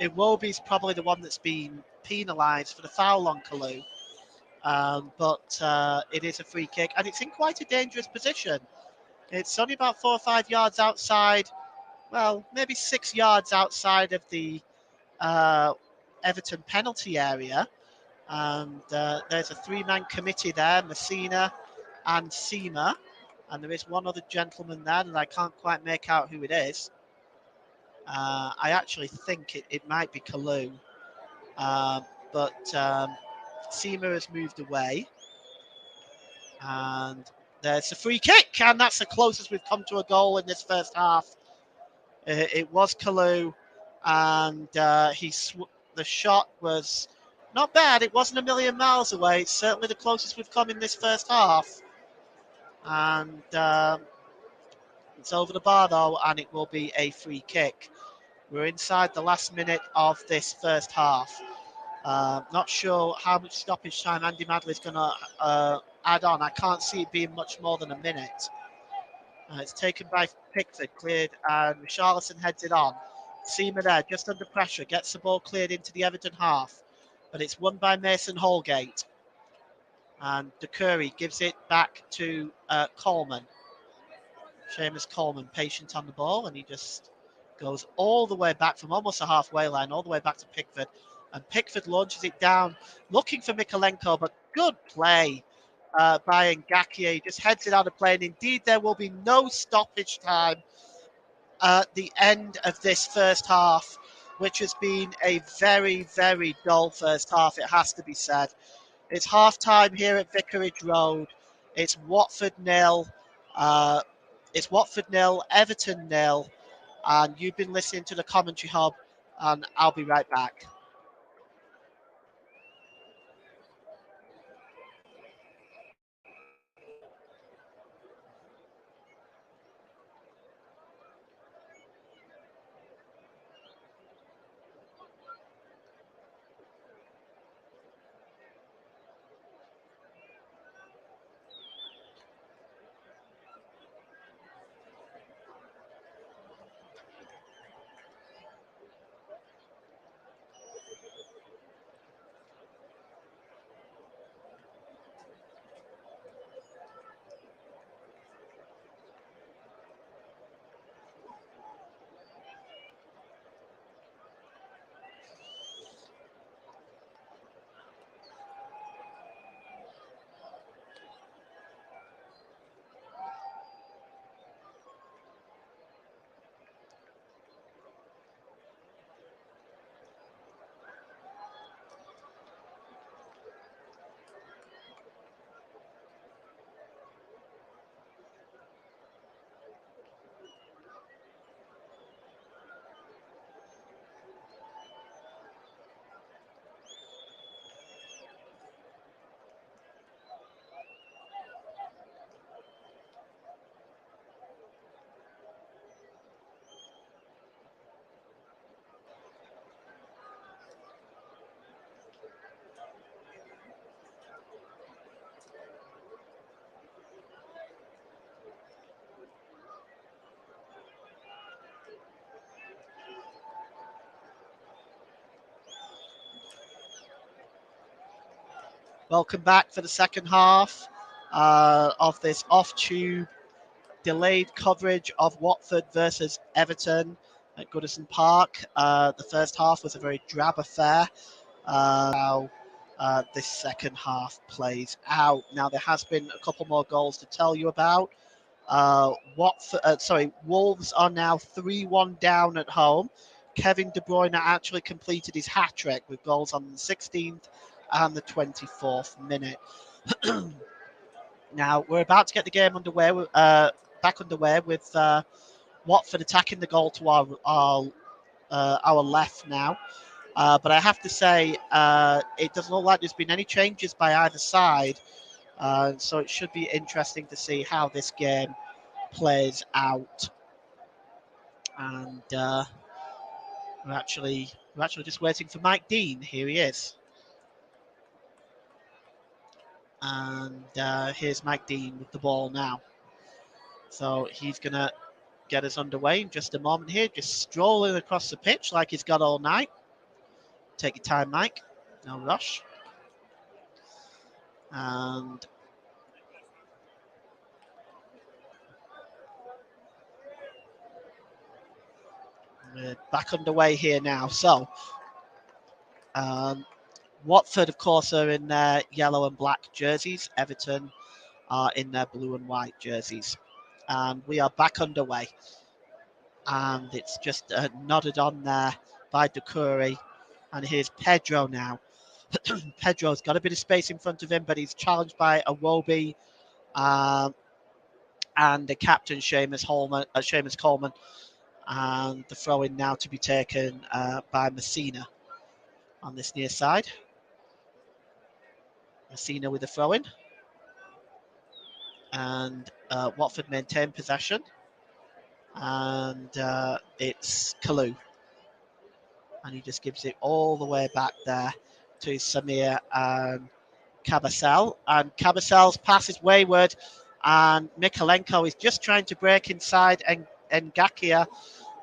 [SPEAKER 1] Iwobi's probably the one that's been penalised for the foul on Kalou. But it is a free kick, and it's in quite a dangerous position. It's only about 4 or 5 yards outside, well, maybe 6 yards outside of the Everton penalty area. And there's a 3-man committee there, Messina and Seema. And there is one other gentleman there, and I can't quite make out who it is. I actually think it might be Kalou. But Seema has moved away. And there's a free kick, and that's the closest we've come to a goal in this first half. It was Kalou, and the shot was not bad. It wasn't a million miles away. It's certainly the closest we've come in this first half. And it's over the bar, though, and it will be a free kick. We're inside the last minute of this first half. Not sure how much stoppage time Andy Madley's going to add on. I can't see it being much more than a minute. It's taken by Pickford, cleared, and Richarlison heads it on. Seema there, just under pressure, gets the ball cleared into the Everton half, but it's won by Mason Holgate. And De Curry gives it back to Coleman. Seamus Coleman, patient on the ball, and he just goes all the way back from almost a halfway line, all the way back to Pickford. And Pickford launches it down, looking for Mikalenko, but good play by Ngakia. He just heads it out of play, and indeed there will be no stoppage time at the end of this first half, which has been a very, very dull first half, it has to be said. It's half-time here at Vicarage Road. It's Watford 0. It's Watford 0, Everton 0. And you've been listening to the Commentary Hub, and I'll be right back. Welcome back for the second half of this off-tube delayed coverage of Watford versus Everton at Goodison Park. The first half was a very drab affair. How this second half plays out. Now there has been a couple more goals to tell you about. Wolves are now 3-1 down at home. Kevin De Bruyne actually completed his hat trick with goals on the 16th and the 24th minute. Now we're about to get the game underway. Back underway with Watford attacking the goal to our left now. But I have to say, it doesn't look like there's been any changes by either side. So it should be interesting to see how this game plays out. And we're actually just waiting for Mike Dean. Here he is. And here's Mike Dean with the ball now. So he's going to get us underway in just a moment here. Just strolling across the pitch like he's got all night. Take your time, Mike. No rush. And we're back underway here now. So Watford, of course, are in their yellow and black jerseys. Everton are in their blue and white jerseys. And we are back underway. And it's just nodded on there by Doucouré. And here's Pedro now. Pedro's got a bit of space in front of him, but he's challenged by Iwobi and the captain, Seamus Coleman. And the throw-in now to be taken by Messina on this near side. Messina with the throw-in. And Watford maintain possession. And it's Kalou. And he just gives it all the way back there to Samir and Cabasel. And Cabasel's pass is wayward. And Mikalenko is just trying to break inside Ngakia.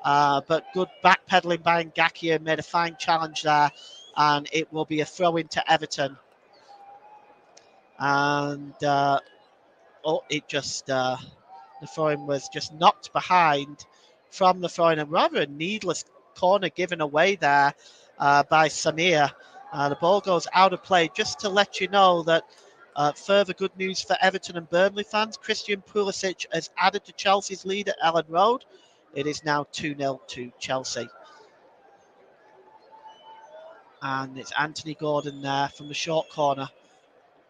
[SPEAKER 1] But good backpedaling by Ngakia made a fine challenge there. And it will be a throw into Everton. And the throw-in was just knocked behind from the throw-in, and rather a needless corner given away there by Samir. The ball goes out of play. Just to let you know that further good news for Everton and Burnley fans, Christian Pulisic has added to Chelsea's lead at Ellen Road. It is now 2-0 to Chelsea. And it's Anthony Gordon there from the short corner.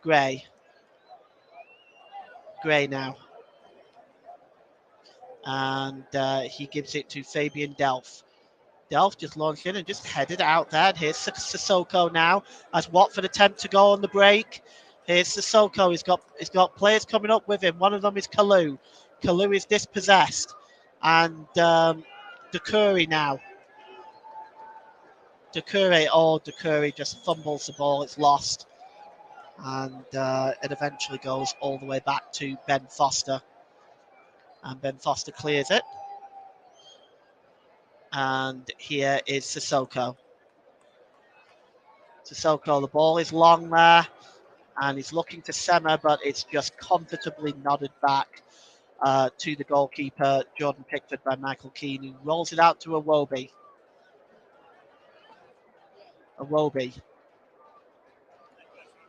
[SPEAKER 1] Gray now. And he gives it to Fabian Delph. Delph just launched in and just headed out there. And here's Sissoko now as Watford attempt to go on the break. Here's Sissoko. He's got players coming up with him. One of them is Kalou. Kalou is dispossessed. And Doucouré now. Doucouré just fumbles the ball. It's lost. And it eventually goes all the way back to Ben Foster. And Ben Foster clears it. And here is Sissoko. Sissoko, the ball is long there. And he's looking to Sema, but it's just comfortably nodded back to the goalkeeper, Jordan Pickford, by Michael Keane, who rolls it out to Iwobi.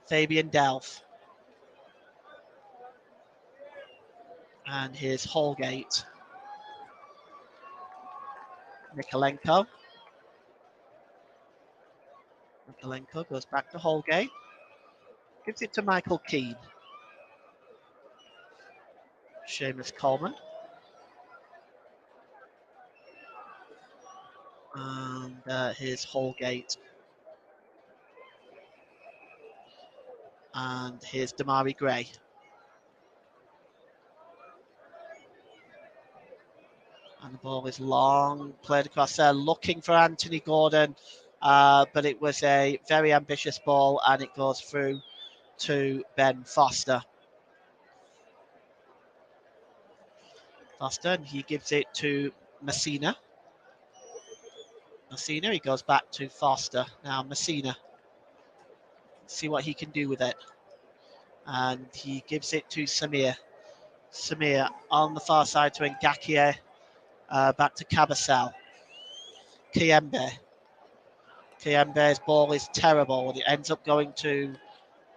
[SPEAKER 1] Fabian Delph. And here's Holgate. Mikalenko goes back to Holgate. Gives it to Michael Keane. Seamus Coleman. And here's Holgate. And here's Damari Gray. And the ball is long, played across there, looking for Anthony Gordon. But it was a very ambitious ball, and it goes through to Ben Foster. And he gives it to Messina. He goes back to Foster. Now Messina. See what he can do with it. and he gives it to Samir. Samir on the far side to Ngakia, back to Cabasel. Kiembe. Kiembe's ball is terrible, and it ends up going to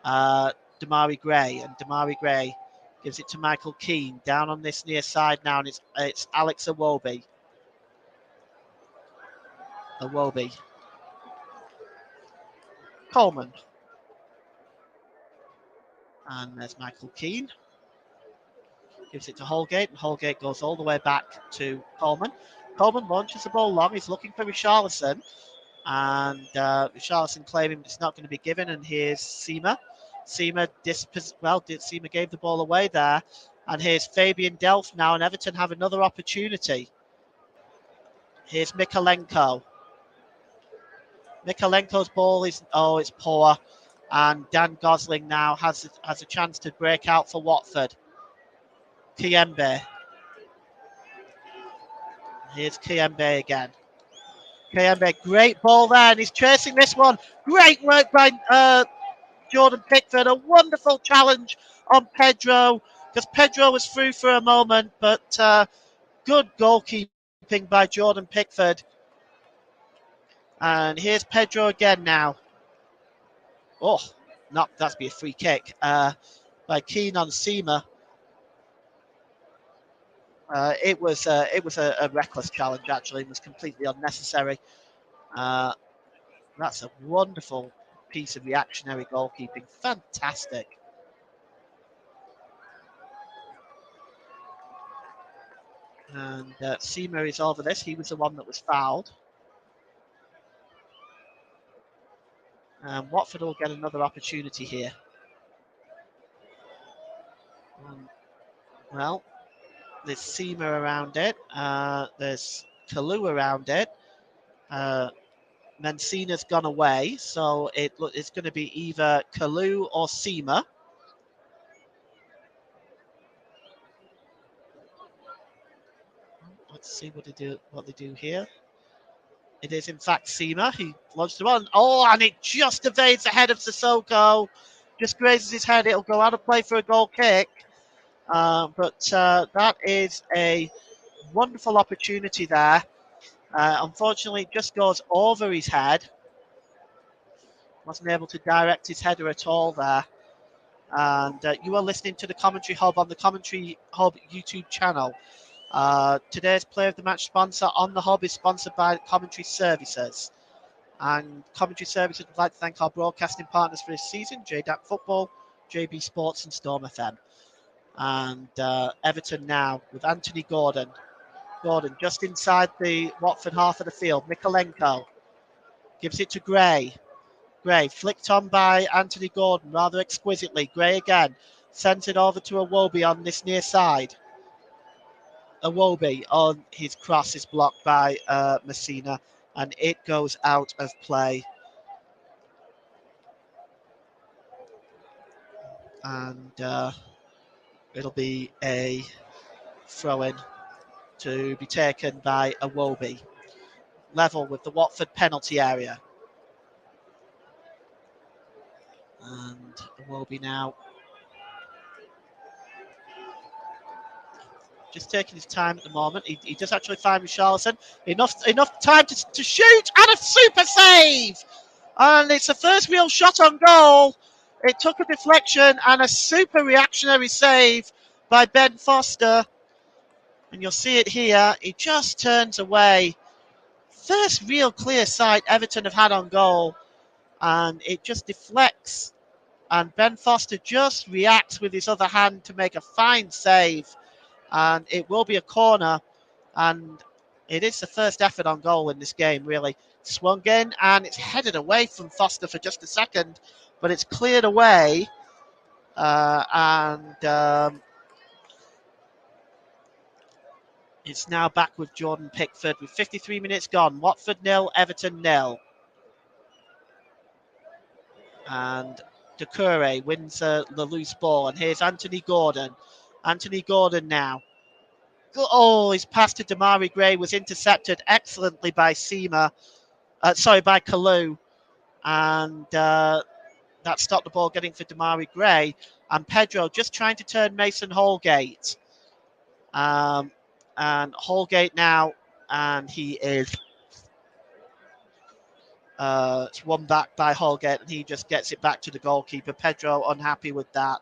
[SPEAKER 1] Damari Gray, and Damari Gray gives it to Michael Keane down on this near side now, and it's Alex Iwobi. Coleman, and there's Michael Keane. Gives it to Holgate, and Holgate goes all the way back to Coleman. Coleman launches the ball long. He's looking for Richarlison, and Richarlison claiming it's not going to be given. And here's Seema. Seema gave the ball away there. And here's Fabian Delph now, and Everton have another opportunity. Here's Mikalenko. Mikalenko's ball is it's poor, and Dan Gosling now has a chance to break out for Watford. Kiembe. Here's Kiembe again. Kiembe, great ball there, and he's chasing this one. Great work by Jordan Pickford. A wonderful challenge on Pedro, because Pedro was through for a moment, but good goalkeeping by Jordan Pickford. And here's Pedro again now. Oh, that'd be a free kick by Keane on Seema. It was a reckless challenge, actually. It was completely unnecessary. That's a wonderful piece of reactionary goalkeeping. Fantastic. And Seema is over this. He was the one that was fouled. And Watford will get another opportunity here. Well, there's Seema around it. There's Kalu around it. Mancina's gone away, so it's going to be either Kalu or Seema. Let's see what they do here. It is in fact Seema. He launched the one. Oh, and it just evades the head of Sissoko. Just grazes his head. It'll go out of play for a goal kick. But that is a wonderful opportunity there. Unfortunately, it just goes over his head. Wasn't able to direct his header at all there. And you are listening to the Commentary Hub on the Commentary Hub YouTube channel. Today's Player of the Match sponsor on the Hub is sponsored by Commentary Services. And Commentary Services would like to thank our broadcasting partners for this season, JDAC Football, JB Sports and Storm FM. And Everton now with Anthony Gordon. Gordon just inside the Watford half of the field. Mikalenko gives it to Gray. Gray flicked on by Anthony Gordon rather exquisitely. Gray again sends it over to Iwobi on this near side. Iwobi on his cross is blocked by Messina, and it goes out of play. And it'll be a throw-in to be taken by Iwobi. Level with the Watford penalty area. And Iwobi now just taking his time at the moment. He does actually find Richarlison. Enough time to shoot, and a super save! And it's the first real shot on goal. It took a deflection and a super reactionary save by Ben Foster. And you'll see it here. He just turns away. First real clear sight Everton have had on goal. And it just deflects. And Ben Foster just reacts with his other hand to make a fine save. And it will be a corner. And it is the first effort on goal in this game, really. Swung in, and it's headed away from Foster for just a second, but it's cleared away. It's now back with Jordan Pickford with 53 minutes gone. Watford 0, Everton 0. And Doucouré wins the loose ball. And here's Anthony Gordon. Anthony Gordon now. Oh, his pass to Damari Gray was intercepted excellently by by Kalu. And that stopped the ball getting for Damari Gray. And Pedro just trying to turn Mason Holgate. And Holgate now, and he is it's won back by Holgate, and he just gets it back to the goalkeeper. Pedro unhappy with that.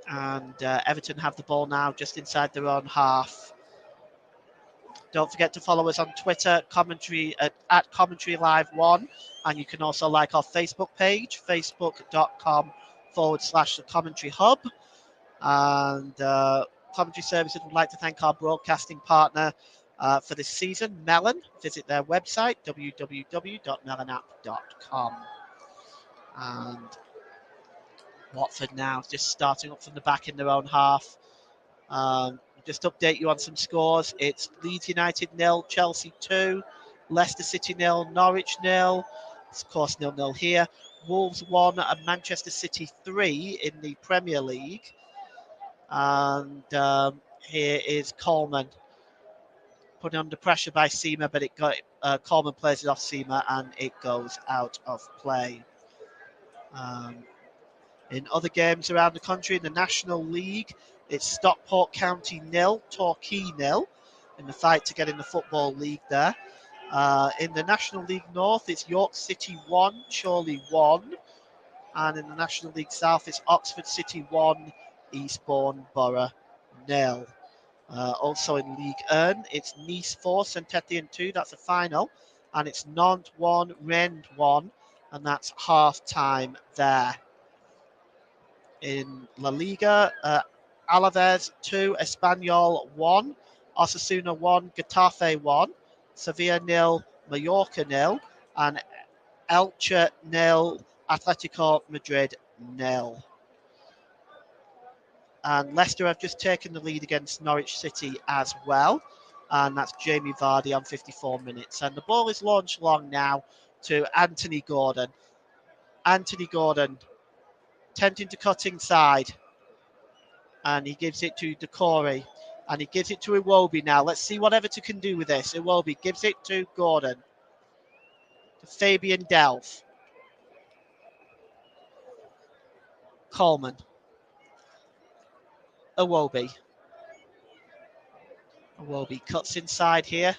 [SPEAKER 1] And Everton have the ball now just inside their own half. Don't forget to follow us on Twitter, commentary at Commentary Live 1. And you can also like our Facebook page, facebook.com/the Commentary Hub. And Commentary Services would like to thank our broadcasting partner for this season, Melon. Visit their website, www.melonapp.com. And Watford now just starting up from the back in their own half. Just update you on some scores. It's Leeds United 0, Chelsea 2, Leicester City 0, Norwich 0. It's of course 0-0 here. Wolves 1 and Manchester City 3 in the Premier League. And here is Coleman put under pressure by Seamer, but it got Coleman plays it off Seamer and it goes out of play. In other games around the country, in the National League, it's Stockport County 0, Torquay 0 in the fight to get in the Football League there. In the National League North, it's York City 1, Chorley 1. And in the National League South, it's Oxford City 1, Eastbourne Borough 0. Also in League 1, it's Nice 4, Saint-Étienne 2, that's a final. And it's Nantes 1, Rennes 1, and that's half-time there. In La Liga, Alaves 2, Espanyol 1, Osasuna 1, Getafe 1, Sevilla 0, Mallorca 0, and Elche 0, Atletico Madrid 0. And Leicester have just taken the lead against Norwich City as well. And that's Jamie Vardy on 54 minutes. And the ball is launched long now to Anthony Gordon. Anthony Gordon attempting to cut inside. And he gives it to Decore. And he gives it to Iwobi now. Let's see what Everton can do with this. Iwobi gives it to Gordon. To Fabian Delph. Coleman. Iwobi. Iwobi cuts inside here.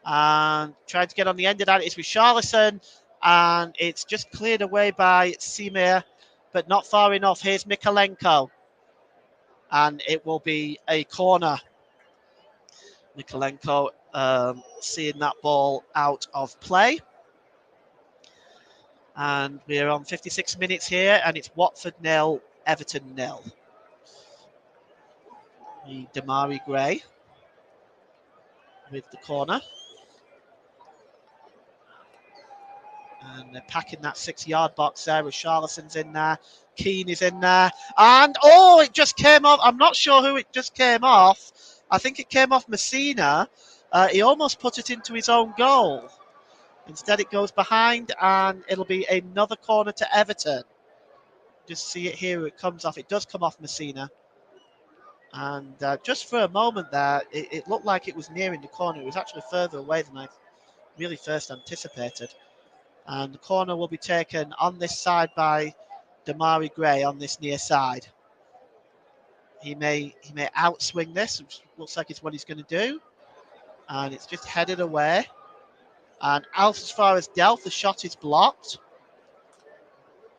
[SPEAKER 1] And trying to get on the end of that is Richarlison. And it's just cleared away by Simir, but not far enough. Here's Mikalenko. And it will be a corner. Mikalenko seeing that ball out of play. And we're on 56 minutes here, and it's Watford 0, Everton 0. Damari Gray with the corner. And they're packing that 6-yard box there. Richarlison's in there. Keane is in there. And, it just came off. I'm not sure who it just came off. I think it came off Messina. He almost put it into his own goal. Instead, it goes behind, and it'll be another corner to Everton. Just see it here. It comes off. It does come off Messina. And just for a moment there, it looked like it was nearing the corner. It was actually further away than I really first anticipated. And the corner will be taken on this side by Damari Gray on this near side. He may outswing this, which looks like it's what he's going to do. And it's just headed away. And out as far as Delph, the shot is blocked.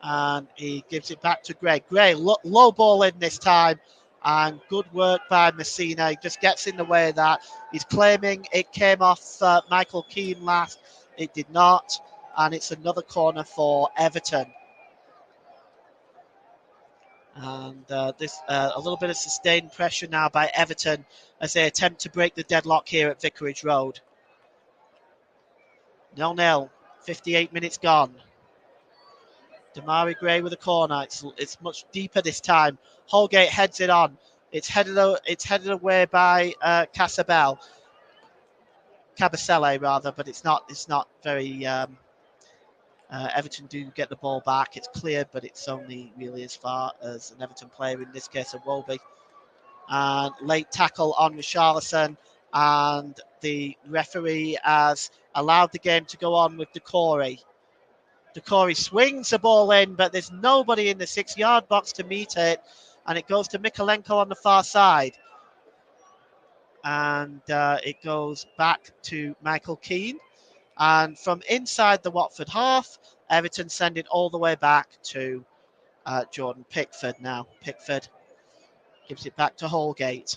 [SPEAKER 1] And he gives it back to Gray. Gray, low ball in this time. And good work by Messina. He just gets in the way of that. He's claiming it came off Michael Keane last. It did not. And it's another corner for Everton. And this a little bit of sustained pressure now by Everton as they attempt to break the deadlock here at Vicarage Road. 0-0, 58 minutes gone. Damari Gray with a corner. It's much deeper this time. Holgate heads it on. It's headed away by Cabasele rather, but it's not very. Everton do get the ball back. It's cleared, but it's only really as far as an Everton player, in this case, Iwobi. And late tackle on Richarlison, and the referee has allowed the game to go on with Decore. Decore swings the ball in, but there's nobody in the 6-yard box to meet it, and it goes to Mikolenko on the far side. And it goes back to Michael Keane. And from inside the Watford half, Everton send it all the way back to Jordan Pickford now. Pickford gives it back to Holgate.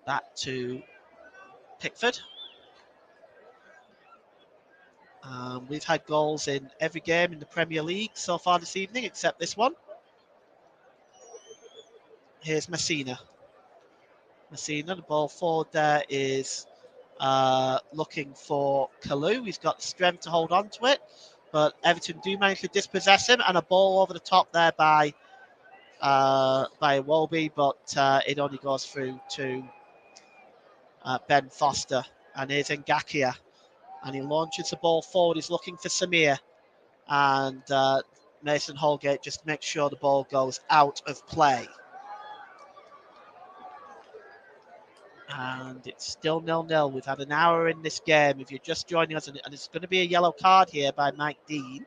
[SPEAKER 1] Back to Pickford. We've had goals in every game in the Premier League so far this evening, except this one. Here's Messina. Messina, the ball forward there is looking for Kalou. He's got the strength to hold on to it, but Everton do manage to dispossess him, and a ball over the top there by Wolby, but it only goes through to Ben Foster. And here's Ngakia, and he launches the ball forward. He's looking for Samir, and Mason Holgate just makes sure the ball goes out of play. And it's still 0-0. We've had an hour in this game. If you're just joining us, and it's going to be a yellow card here by Mike Dean.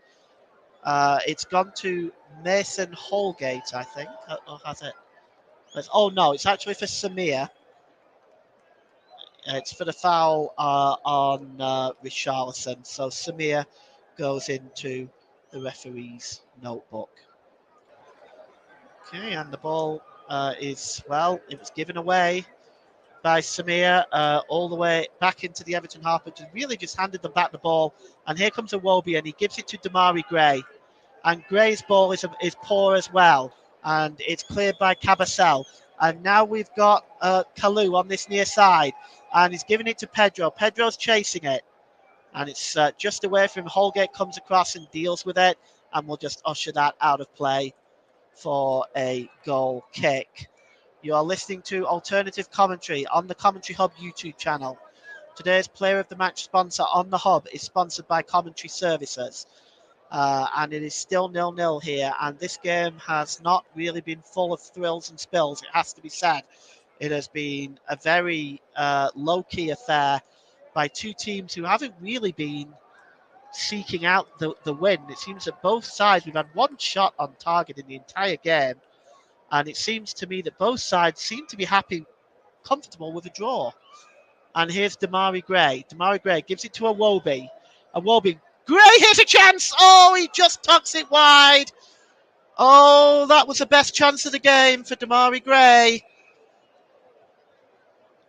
[SPEAKER 1] It's gone to Mason Holgate, I think. Or has it? Oh, no, it's actually for Samir. It's for the foul on Richarlison. So Samir goes into the referee's notebook. Okay, and the ball it was given away by Samir all the way back into the Everton half, but really just handed them back the ball. And here comes Iwobi, and he gives it to Damari Gray. And Gray's ball is poor as well, and it's cleared by Cabasel. And now we've got Kalou on this near side, and he's giving it to Pedro. Pedro's chasing it, and it's just away from him. Holgate comes across and deals with it, and we'll just usher that out of play for a goal kick. You are listening to Alternative Commentary on the Commentary Hub YouTube channel. Today's Player of the Match sponsor on the Hub is sponsored by Commentary Services. And it is still 0-0 here. And this game has not really been full of thrills and spills, it has to be said. It has been a very low-key affair by two teams who haven't really been seeking out the win. It seems that both sides, we've had one shot on target in the entire game. And it seems to me that both sides seem to be happy, comfortable with a draw. And here's Damari Gray. Damari Gray gives it to Iwobi. Iwobi, Gray, here's a chance. Oh, he just tucks it wide. Oh, that was the best chance of the game for Damari Gray.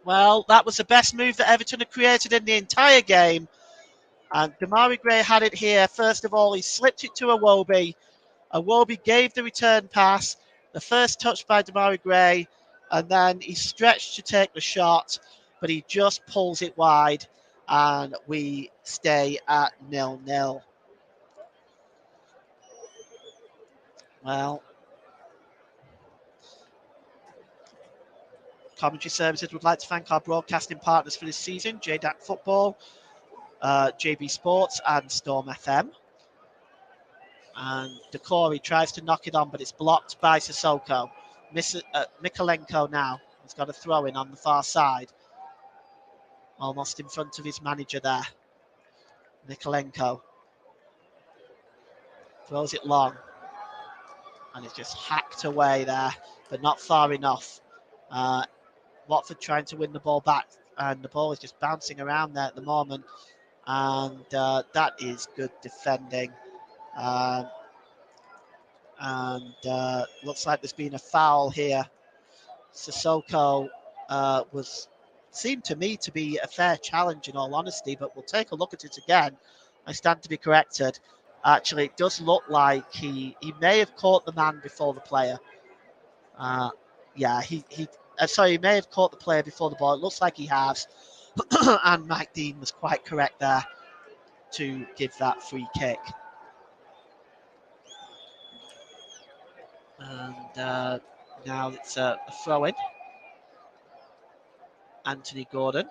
[SPEAKER 1] Well, that was the best move that Everton had created in the entire game. And Damari Gray had it here. First of all, he slipped it to Iwobi. Iwobi gave the return pass. The first touch by Damari Gray, and then he stretched to take the shot, but he just pulls it wide, and we stay at 0-0. Well, Commentary Services would like to thank our broadcasting partners for this season, JDAC Football, JB Sports, and Storm FM. And Decore tries to knock it on, but it's blocked by Sissoko. Mikolenko now has got a throw in on the far side. Almost in front of his manager there. Mikolenko throws it long. And it's just hacked away there, but not far enough. Watford trying to win the ball back, and the ball is just bouncing around there at the moment. And that is good defending. Looks like there's been a foul here. Sissoko seemed to me to be a fair challenge in all honesty, but we'll take a look at it again. I stand to be corrected. Actually, it does look like he may have caught the man before the player. He may have caught the player before the ball. It looks like he has. And Mike Dean was quite correct there to give that free kick. And now it's a throw-in. Anthony Gordon.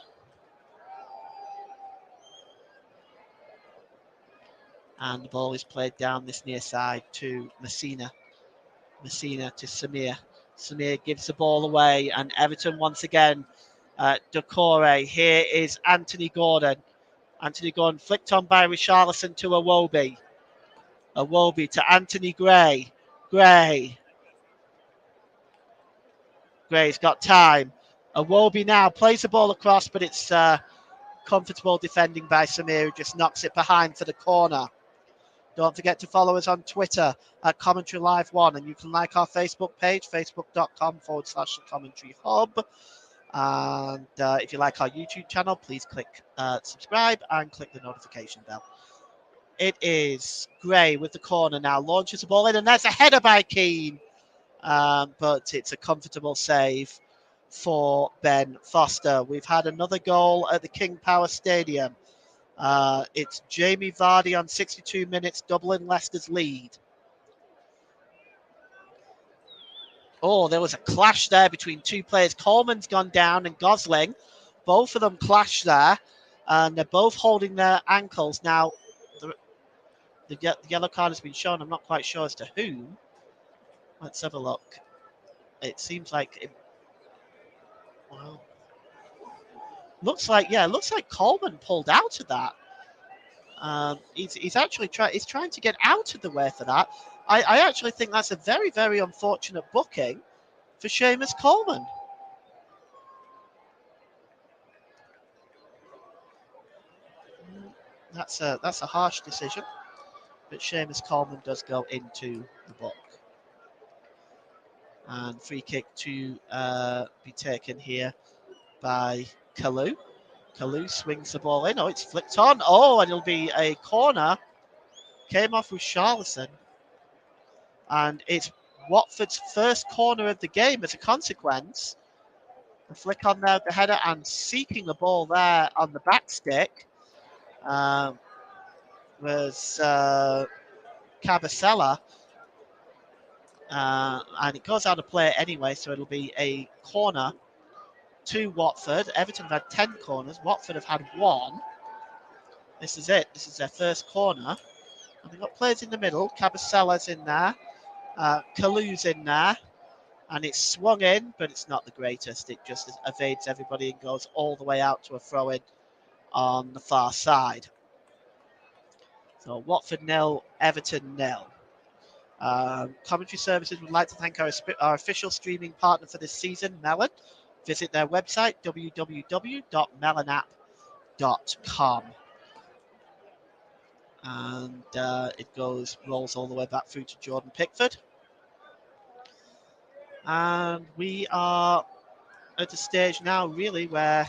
[SPEAKER 1] And the ball is played down this near side to Messina. Messina to Samir. Samir gives the ball away, and Everton once again Decore. Here is Anthony Gordon. Anthony Gordon flicked on by Richarlison to Iwobi. Iwobi to Anthony Gray. Gray's got time. Iwobi now plays the ball across, but it's comfortable defending by Samir, who just knocks it behind for the corner. Don't forget to follow us on Twitter at Commentary Live 1, and you can like our Facebook page, facebook.com/The Commentary Hub. And if you like our YouTube channel, please click subscribe and click the notification bell. It is Gray with the corner now, launches the ball in, and there's a header by Keane. But it's a comfortable save for Ben Foster. We've had another goal at the King Power Stadium. It's Jamie Vardy on 62 minutes, doubling Leicester's lead. Oh, there was a clash there between two players. Coleman's gone down and Gosling. Both of them clashed there, and they're both holding their ankles. Now, the yellow card has been shown. I'm not quite sure as to whom. Let's have a look. It seems like it, well, looks like Coleman pulled out of that. He's actually trying to get out of the way for that. I actually think that's a very, very unfortunate booking for Seamus Coleman. That's a harsh decision, but Seamus Coleman does go into the book. And free kick to be taken here by Kalou. Kalou swings the ball in. Oh, it's flicked on. Oh, and it'll be a corner. Came off with Charlison. And it's Watford's first corner of the game as a consequence. The flick on there, the header, and seeking the ball there on the back stick was Cabasella. And it goes out of play anyway, so it'll be a corner to Watford. Everton have had 10 corners. Watford have had 1. This is it. This is their first corner. And they've got players in the middle. Cabacella's in there. Kalou's in there. And it's swung in, but it's not the greatest. It just evades everybody and goes all the way out to a throw-in on the far side. So Watford 0, Everton 0. Commentary Services would like to thank our official streaming partner for this season, Melon. Visit their website, www.melonapp.com. And it rolls all the way back through to Jordan Pickford. And we are at a stage now, really, where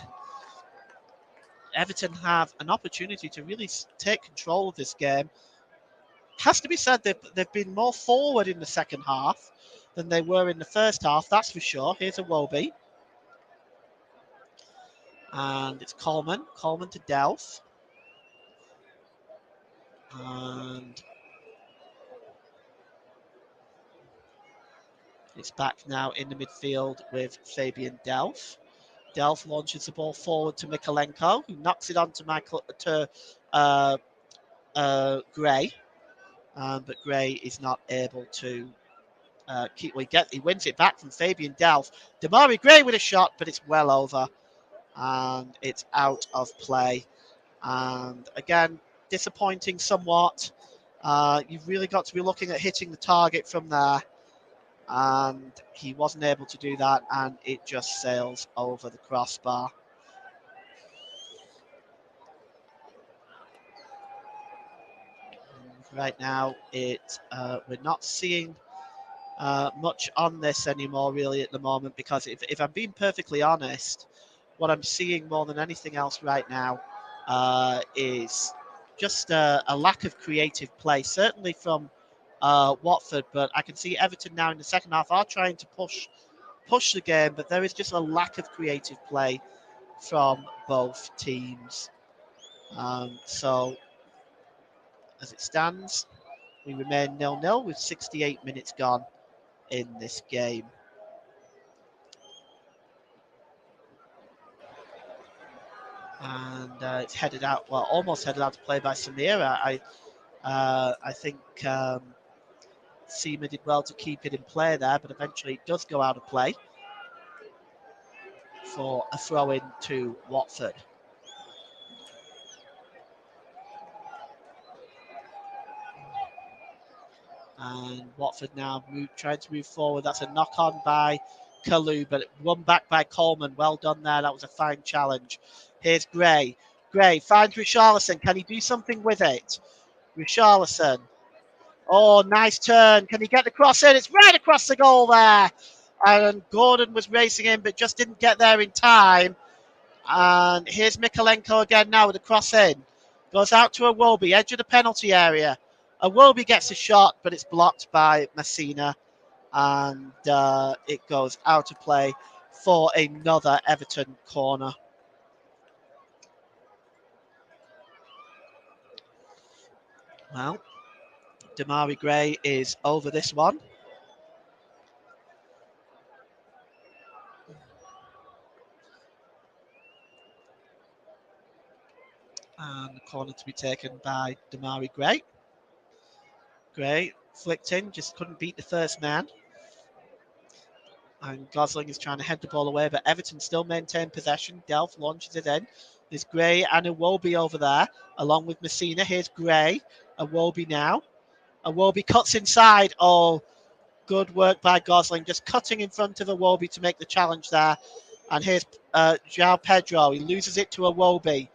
[SPEAKER 1] Everton have an opportunity to really take control of this game. Has to be said, they've been more forward in the second half than they were in the first half, that's for sure. Here's Iwobi. And it's Coleman to Delph. And it's back now in the midfield with Fabian Delph. Delph launches the ball forward to Mikalenko, who knocks it on to Gray. But Gray is not able to he wins it back from Fabian Delph. Damari Gray with a shot, but it's well over. And it's out of play. And again, disappointing somewhat. You've really got to be looking at hitting the target from there. And he wasn't able to do that, and it just sails over the crossbar. And right now, we're not seeing much on this anymore, really, at the moment, because if I'm being perfectly honest, what I'm seeing more than anything else right now is just a lack of creative play, certainly from Watford, but I can see Everton now in the second half are trying to push the game, but there is just a lack of creative play from both teams. So as it stands, we remain 0-0 with 68 minutes gone in this game. And it's headed out, well, almost headed out to play by Samira. I think Seema did well to keep it in play there, but eventually it does go out of play. for a throw-in to Watford. And Watford now trying to move forward. That's a knock-on by Kalou, but won back by Coleman. Well done there. That was a fine challenge. Here's Gray. Gray finds Richarlison. Can he do something with it? Richarlison. Oh, nice turn. Can he get the cross in? It's right across the goal there. And Gordon was racing in, but just didn't get there in time. And here's Mikalenko again now with the cross in. Goes out to Iwobi, edge of the penalty area. Iwobi gets a shot, but it's blocked by Messina. And it goes out of play for another Everton corner. Well, Damari Gray is over this one. And the corner to be taken by Damari Gray. Gray flicked in, just couldn't beat the first man. And Gosling is trying to head the ball away, but Everton still maintain possession. Delph launches it in. There's Gray and Iwobi over there, along with Messina. Here's Gray. Iwobi now. Iwobi cuts inside. Oh, good work by Gosling, just cutting in front of Iwobi to make the challenge there. And here's João Pedro. He loses it to Iwobi,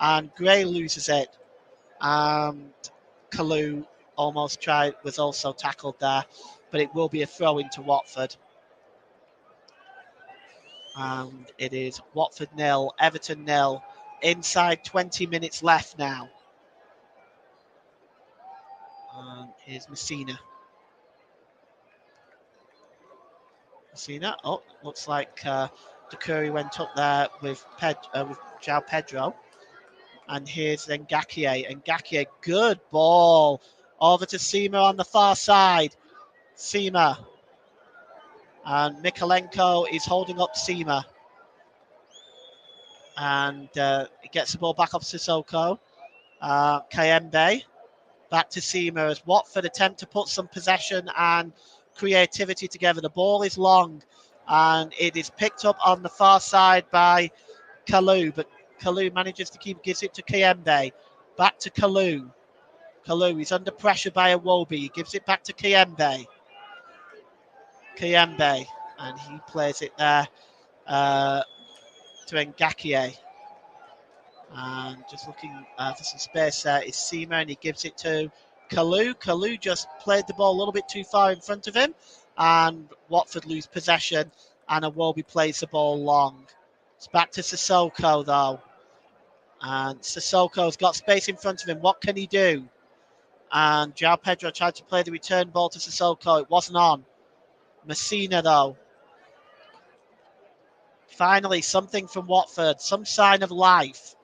[SPEAKER 1] and Gray loses it. And Kalou was also tackled there, but it will be a throw into Watford. And it is Watford 0, Everton 0. Inside 20 minutes left now. And here's Messina. Messina. Oh, looks like Doucouré went up there with João Pedro. And here's then Ngakia. Good ball. Over to Sima on the far side. Sima. And Mikalenko is holding up Sima. And he gets the ball back off Sissoko. Kayembe. Back to Sima as Watford attempt to put some possession and creativity together. The ball is long and it is picked up on the far side by Kalou, but Kalou manages to gives it to Kayembe. Back to Kalou. Kalou is under pressure by Iwobi. He gives it back to Kayembe. And he plays it there to Ngakia. And just looking for some space there is Sima, and he gives it to Kalou. Kalou just played the ball a little bit too far in front of him, and Watford lose possession, and Iwobi plays the ball long. It's back to Sissoko, though. And Sissoko's got space in front of him. What can he do? And João Pedro tried to play the return ball to Sissoko. It wasn't on. Messina, though. Finally, something from Watford. Some sign of life.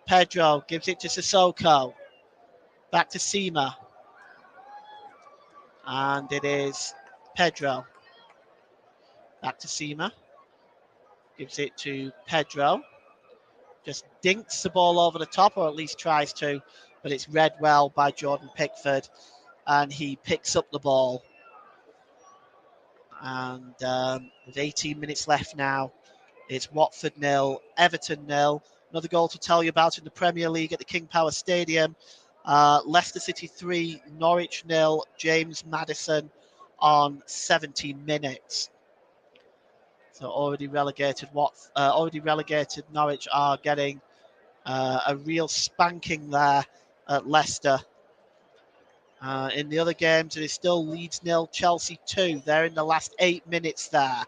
[SPEAKER 1] Pedro gives it to Sissoko. Back to Sima. And it is Pedro. Back to Sima. Gives it to Pedro. Just dinks the ball over the top, or at least tries to. But it's read well by Jordan Pickford. And he picks up the ball. And with 18 minutes left now, it's Watford 0, Everton 0. Another goal to tell you about in the Premier League at the King Power Stadium. Leicester City 3, Norwich 0, James Maddison on 70 minutes. So already relegated Norwich are getting a real spanking there at Leicester. In the other games, it is still Leeds 0, Chelsea 2. They're in the last 8 minutes there.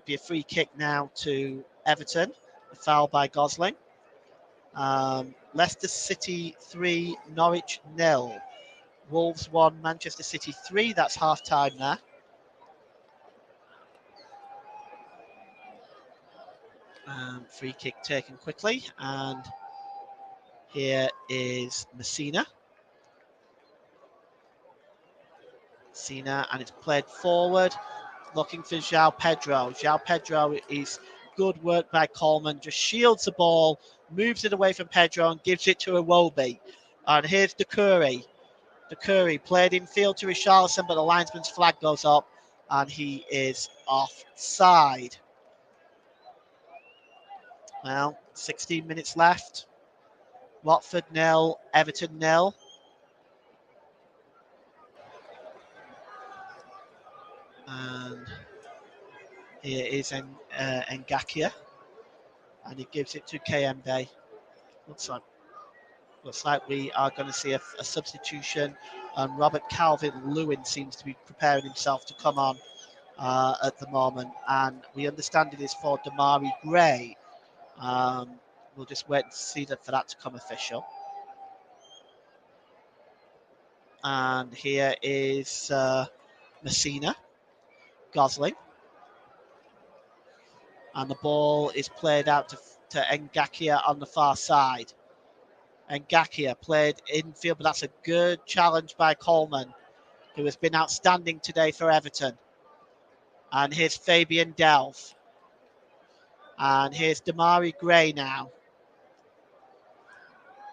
[SPEAKER 1] Be a free kick now to Everton. A foul by Gosling. Leicester City 3, Norwich 0. Wolves 1, Manchester City 3. That's half time there. Free kick taken quickly. And here is Messina. And it's played forward, looking for João Pedro. João Pedro is good work by Coleman, just shields the ball, moves it away from Pedro and gives it to Iwobi. And here's Doucouré. Doucouré played in field to Richarlison, but the linesman's flag goes up and he is offside. Well, 16 minutes left. Watford 0, Everton 0. And here is Ngakia, and he gives it to KMB. Looks like we are going to see a substitution. And Robert Calvert-Lewin seems to be preparing himself to come on at the moment, and we understand it is for Damari Gray. We'll just wait and see for that to come official. And here is Messina, Gosling. And the ball is played out to Ngakia on the far side. Ngakia played infield, but that's a good challenge by Coleman, who has been outstanding today for Everton. And here's Fabian Delph. And here's Damari Gray now.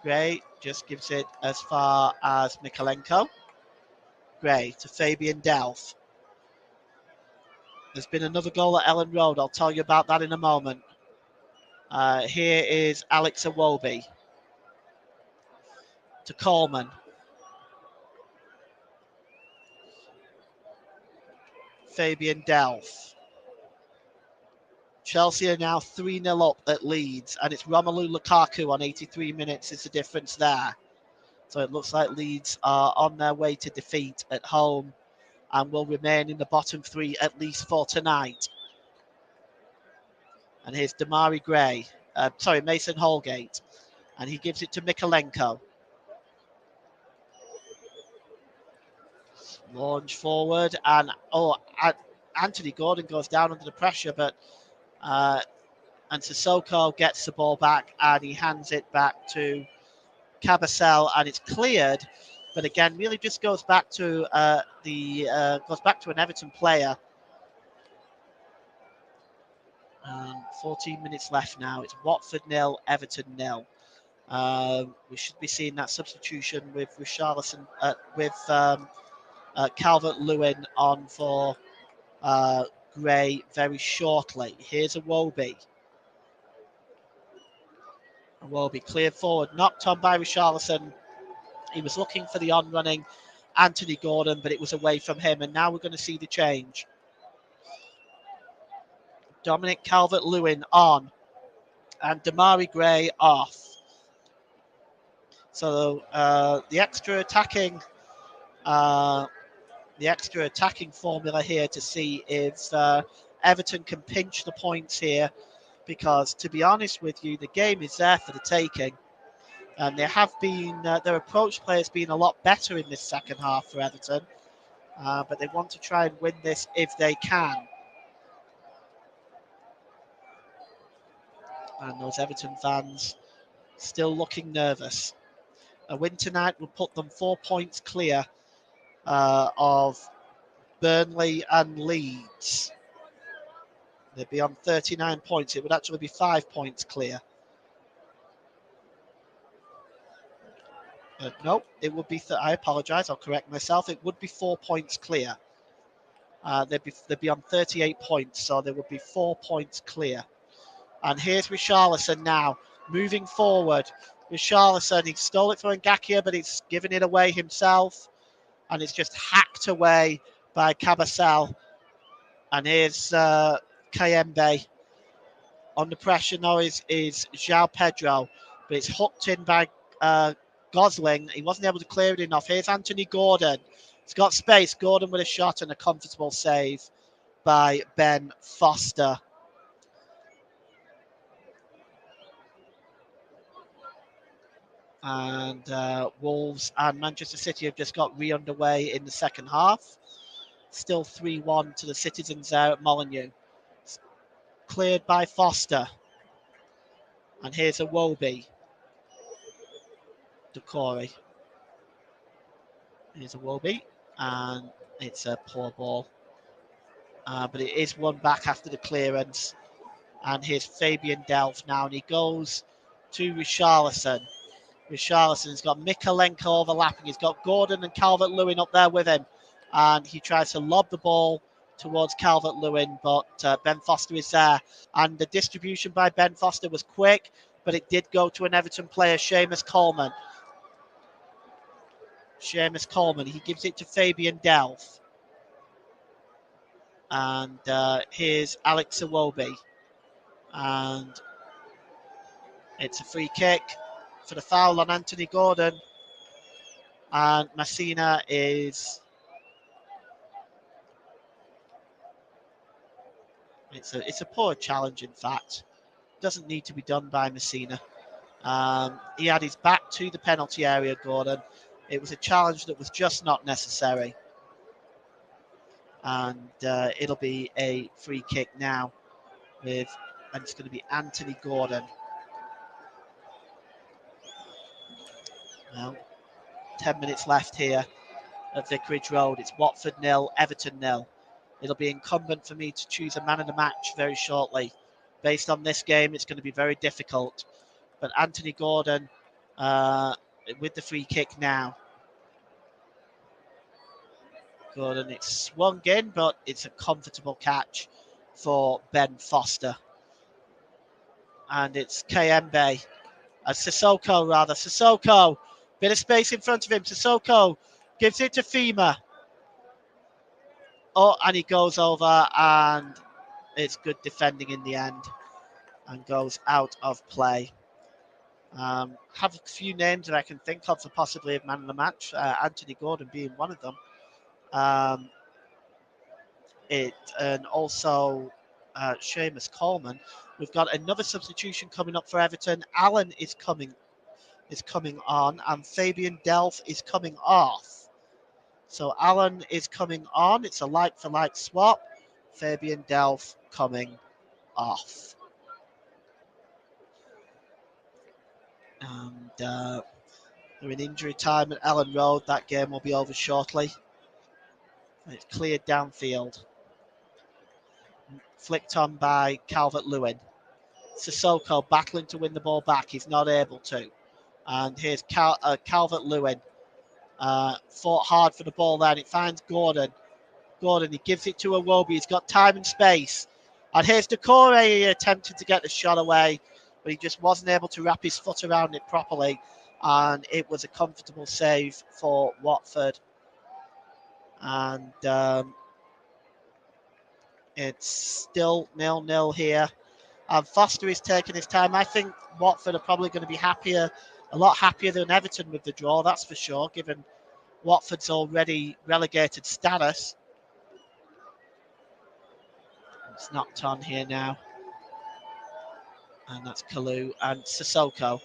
[SPEAKER 1] Gray just gives it as far as Mikalenko. Gray to Fabian Delph. There's been another goal at Ellen Road. I'll tell you about that in a moment. Here is Alex Iwobi to Coleman. Fabian Delph. Chelsea are now 3-0 up at Leeds, and it's Romelu Lukaku on 83 minutes is the difference there. So it looks like Leeds are on their way to defeat at home and will remain in the bottom three at least for tonight. And here's Damari Gray, Mason Holgate, and he gives it to Mikalenko. Launch forward, and Anthony Gordon goes down under the pressure, but and Sissoko gets the ball back and he hands it back to Cabasel, and it's cleared. But again, really just goes back to an Everton player. 14 minutes left now. It's Watford 0, Everton 0. We should be seeing that substitution with Richarlison, with Calvert-Lewin on for Gray very shortly. Here's Iwobi. Iwobi cleared forward, knocked on by Richarlison. He was looking for the on-running Anthony Gordon, but it was away from him. And now we're going to see the change. Dominic Calvert-Lewin on, and Damari Gray off. So the extra attacking formula here to see if Everton can pinch the points here, because to be honest with you, the game is there for the taking. And there have been their approach players been a lot better in this second half for Everton, but they want to try and win this if they can. And those Everton fans still looking nervous. A win tonight will put them 4 points clear of Burnley and Leeds. They'd be on 39 points. It would actually be 5 points clear. No, it would be. I apologise. I'll correct myself. It would be 4 points clear. They'd be on 38 points, so there would be 4 points clear. And here's Richarlison now, moving forward. Richarlison, he stole it from Ngakia, but he's given it away himself. And it's just hacked away by Cabasel. And here's Kayembe. Under pressure now is João Pedro, but it's hooked in by Gosling. He wasn't able to clear it enough. Here's Anthony Gordon. He's got space. Gordon with a shot and a comfortable save by Ben Foster. And Wolves and Manchester City have just got re-underway in the second half. Still 3-1 to the Citizens there at Molineux. Cleared by Foster. And here's Iwobi. Decore. Here's Iwobi. And it's a poor ball. But it is won back after the clearance. And here's Fabian Delph now. And he goes to Richarlison. Richarlison's got Mikalenko overlapping. He's got Gordon and Calvert-Lewin up there with him. And he tries to lob the ball towards Calvert-Lewin, but Ben Foster is there. And the distribution by Ben Foster was quick, but it did go to an Everton player, Seamus Coleman. Seamus Coleman, he gives it to Fabian Delph. And here's Alex Iwobi. And it's a free kick for the foul on Anthony Gordon. And Messina is... It's a poor challenge, in fact. Doesn't need to be done by Messina. He had his back to the penalty area, Gordon. It was a challenge that was just not necessary. And it'll be a free kick now and it's going to be Anthony Gordon. Well, 10 minutes left here at Vicarage Road. It's Watford 0, Everton 0. It'll be incumbent for me to choose a man of the match very shortly. Based on this game, it's going to be very difficult. But Anthony Gordon with the free kick now. Gordon, it's swung in, but it's a comfortable catch for Ben Foster. And it's Sissoko. Sissoko, bit of space in front of him. Sissoko gives it to Fima. Oh, and he goes over, and it's good defending in the end and goes out of play. Have a few names that I can think of for possibly a man of the match, Anthony Gordon being one of them. And also Seamus Coleman. We've got another substitution coming up for Everton. Allen is coming on, and Fabian Delph is coming off. So Allen is coming on. It's a like-for-like swap. Fabian Delph coming off. And they're in injury time at Ellen Road. That game will be over shortly. It's cleared downfield. Flicked on by Calvert-Lewin. Sissoko battling to win the ball back. He's not able to. And here's Calvert-Lewin. Fought hard for the ball there. And it finds Gordon. Gordon, he gives it to Iwobi. He's got time and space. And here's Decore. He attempted to get the shot away, but he just wasn't able to wrap his foot around it properly. And it was a comfortable save for Watford. And it's still 0-0 here. And Foster is taking his time. I think Watford are probably going to be a lot happier than Everton with the draw, that's for sure, given Watford's already relegated status. It's knocked on here now. And that's Kalu and Sissoko.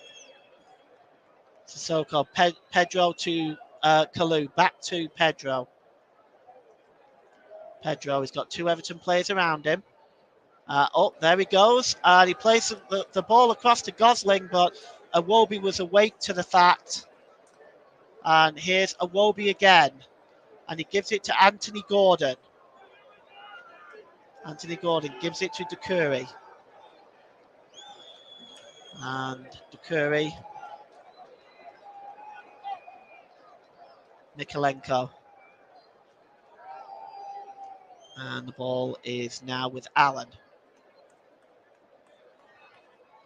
[SPEAKER 1] Pedro to Kalu, back to Pedro. Pedro has got two Everton players around him. There he goes. And he plays the ball across to Gosling, but Iwobi was awake to the fact. And here's Iwobi again. And he gives it to Anthony Gordon. Anthony Gordon gives it to Doucouré. And Doucouré. Mikolenko. And the ball is now with Allen.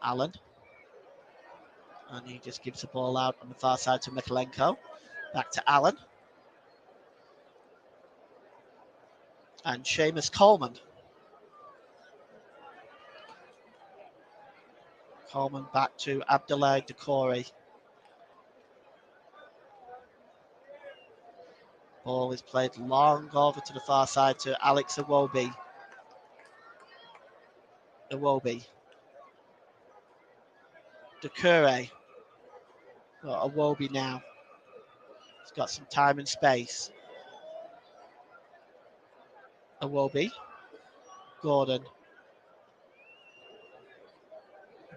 [SPEAKER 1] Allen. And he just gives the ball out on the far side to Mikolenko. Back to Allen. And Seamus Coleman. Coleman back to Abdoulaye Doucouré. Ball is played long over to the far side to Alex Iwobi. Doucouré. Got Iwobi now. He's got some time and space. Iwobi. Gordon.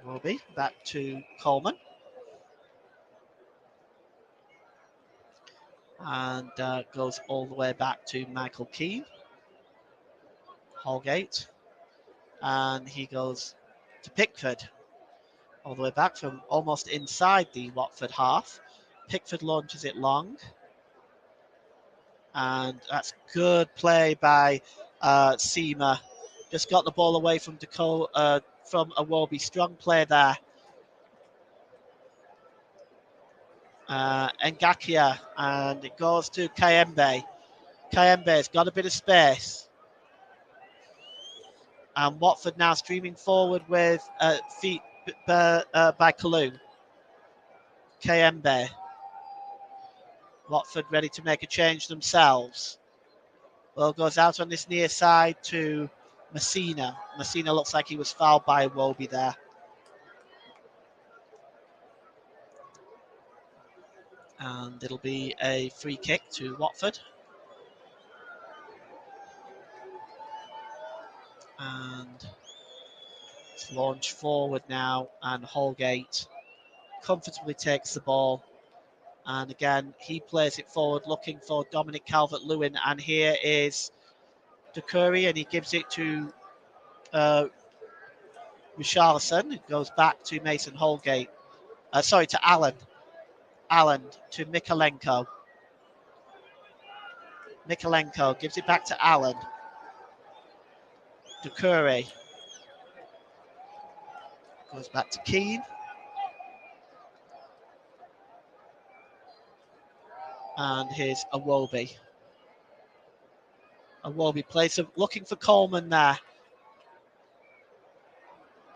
[SPEAKER 1] Iwobi back to Coleman. And goes all the way back to Michael Keane. Holgate. And he goes to Pickford. All the way back from almost inside the Watford half. Pickford launches it long. And that's good play by Seamer just got the ball away from from Awobi. Strong play there. Ngakia, and it goes to Kayembe. Kayembe's got a bit of space. And Watford now streaming forward with feet by Kalou. Kayembe. Watford ready to make a change themselves. Well, goes out on this near side to Messina. Messina looks like he was fouled by Iwobi there. And it'll be a free kick to Watford. And it's launched forward now, and Holgate comfortably takes the ball. And again, he plays it forward looking for Dominic Calvert-Lewin. And here is Doucouré, and he gives it to Richarlison. It goes back to Mason Holgate. To Allen. Allen to Mikalenko. Mikalenko gives it back to Allen. Doucouré goes back to Keane. And here's Iwobi. Iwobi plays looking for Coleman there.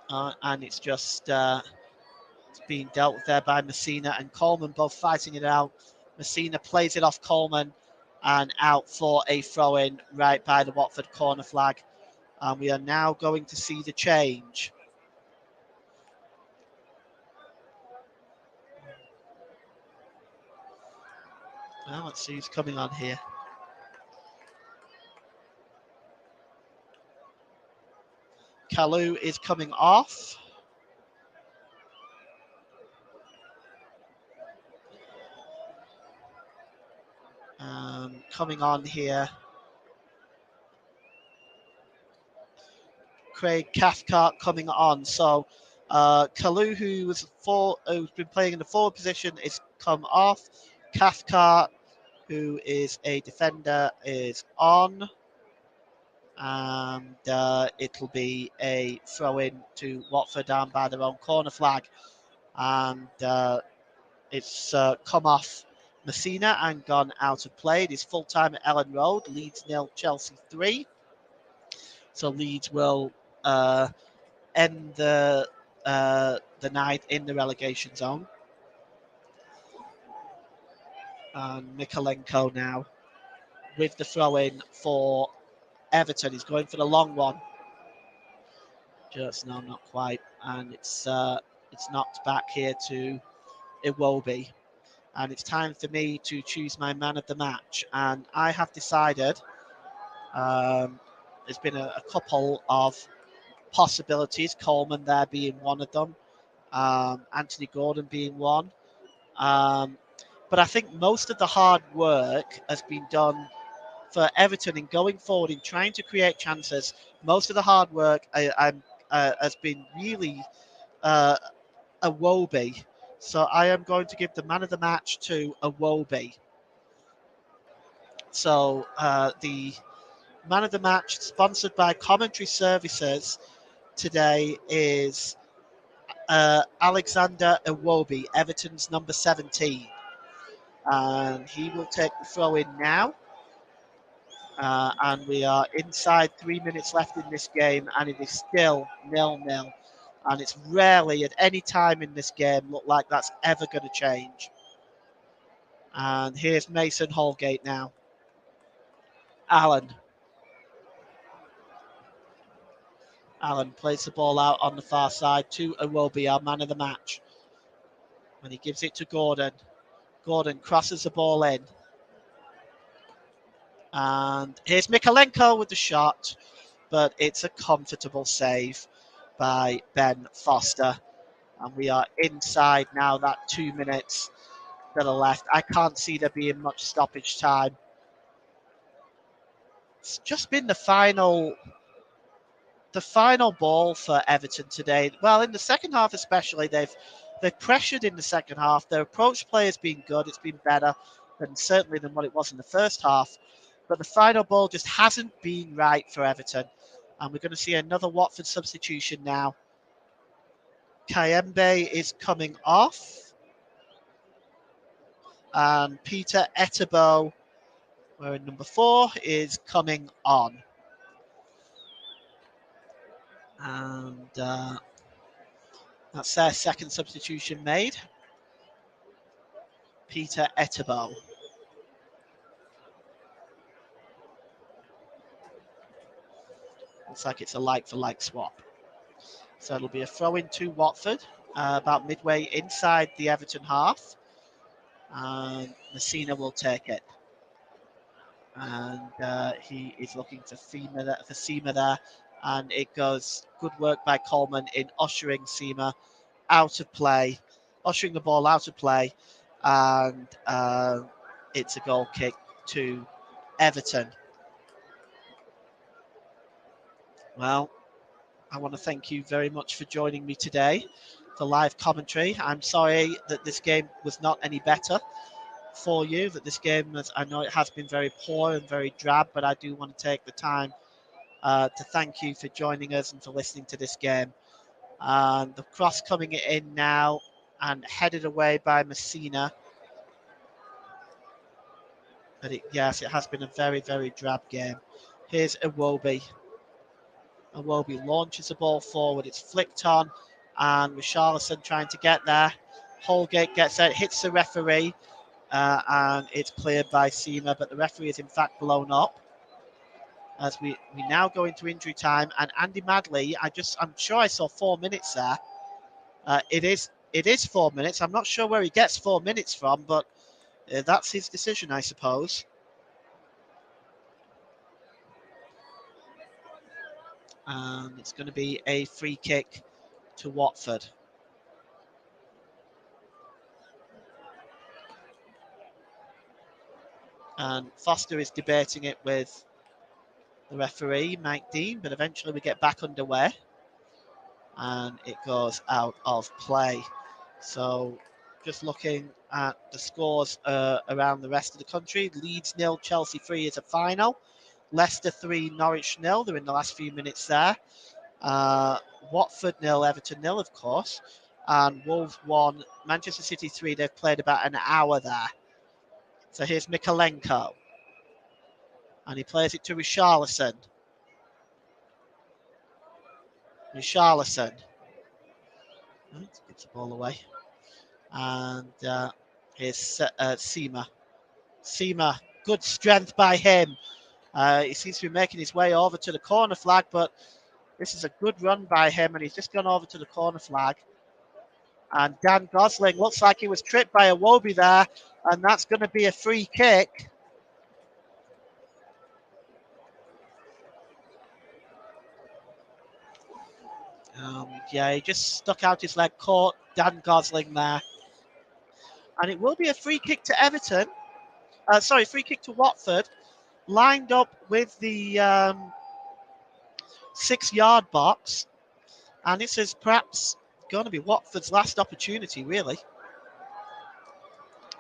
[SPEAKER 1] And it's just it's being dealt with there by Messina and Coleman, both fighting it out. Messina plays it off Coleman and out for a throw-in right by the Watford corner flag. And we are now going to see the change. Well, let's see who's coming on here. Kalou is coming off. Coming on here, Craig Cathcart coming on. So Kalou, who's been playing in the forward position, is come off. Cathcart, who is a defender, is on. And it'll be a throw-in to Watford down by their own corner flag. And it's come off Messina and gone out of play. It is full time at Ellen Road. Leeds 0, Chelsea 3. So Leeds will end the night in the relegation zone. And Mikalenko now with the throw-in for Everton. He's going for the long one. Just no, not quite. And it's knocked back here to Iwobi. And it's time for me to choose my man of the match. And I have decided there's been a couple of possibilities, Coleman there being one of them, Anthony Gordon being one. But I think most of the hard work has been done for Everton in going forward, in trying to create chances. Most of the hard work has been really Iwobi. So I am going to give the man of the match to Iwobi. So the man of the match, sponsored by Commentary Services today, is Alexander Iwobi, Everton's number 17. And he will take the throw in now. And we are inside 3 minutes left in this game, and it is still 0-0. And it's rarely at any time in this game look like that's ever going to change. And here's Mason Holgate now. Allen plays the ball out on the far side to Iwobi, our man of the match. And he gives it to Gordon. Gordon crosses the ball in. And here's Mikalenko with the shot, but it's a comfortable save by Ben Foster. And we are inside now that 2 minutes that are left. I can't see there being much stoppage time. It's just been the final ball for Everton today. Well, in the second half especially, they've pressured in the second half. Their approach play has been good. It's been better certainly than what it was in the first half. but the final ball just hasn't been right for Everton. And we're going to see another Watford substitution now. Kayembe is coming off. And Peter Etebo, wearing number 4, is coming on. And that's their second substitution made. Peter Etebo. Looks like it's a like-for-like swap. So it'll be a throw-in to Watford, about midway inside the Everton half. And Messina will take it. And he is looking for Seema there. And it goes, good work by Coleman in ushering Seema out of play, ushering the ball out of play. And it's a goal kick to Everton. Well, I want to thank you very much for joining me today for live commentary. I'm sorry that this game was not any better for you, that this game, I know it has been very poor and very drab, but I do want to take the time to thank you for joining us and for listening to this game. And the cross coming in now and headed away by Messina. But yes, it has been a very, very drab game. Here's Iwobi. Iwobi launches the ball forward. It's flicked on, and Richarlison trying to get there. Holgate gets it, hits the referee, and it's cleared by Seema, but the referee is in fact blown up. As we now go into injury time, and Andy Madley, I'm sure I saw 4 minutes there. It is 4 minutes. I'm not sure where he gets 4 minutes from, but that's his decision, I suppose. And it's going to be a free kick to Watford. And Foster is debating it with the referee, Mike Dean, but eventually we get back underway. And it goes out of play. So just looking at the scores around the rest of the country, Leeds 0, Chelsea 3 is a final. Leicester 3, Norwich 0. They're in the last few minutes there. Watford 0, Everton 0, of course. And Wolves 1, Manchester City 3. They've played about an hour there. So here's Mikalenko. And he plays it to Richarlison. Richarlison. Gets the ball away. And here's Seema. Seema, good strength by him. He seems to be making his way over to the corner flag, but this is a good run by him, and he's just gone over to the corner flag. And Dan Gosling looks like he was tripped by Iwobi there, and that's going to be a free kick. Yeah, he just stuck out his leg, caught Dan Gosling there. And it will be a free kick to Everton. Free kick to Watford, lined up with the 6-yard box. And this is perhaps going to be Watford's last opportunity, really.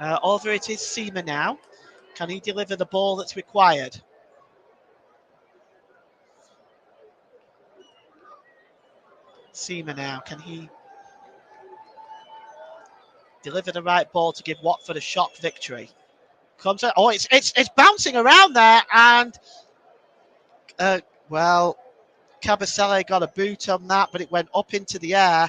[SPEAKER 1] Over it is Seema now. Can he deliver the ball that's required? Seema now. Can he deliver the right ball to give Watford a shock victory? Comes out. Oh, it's bouncing around there, and Kabasele got a boot on that, but it went up into the air,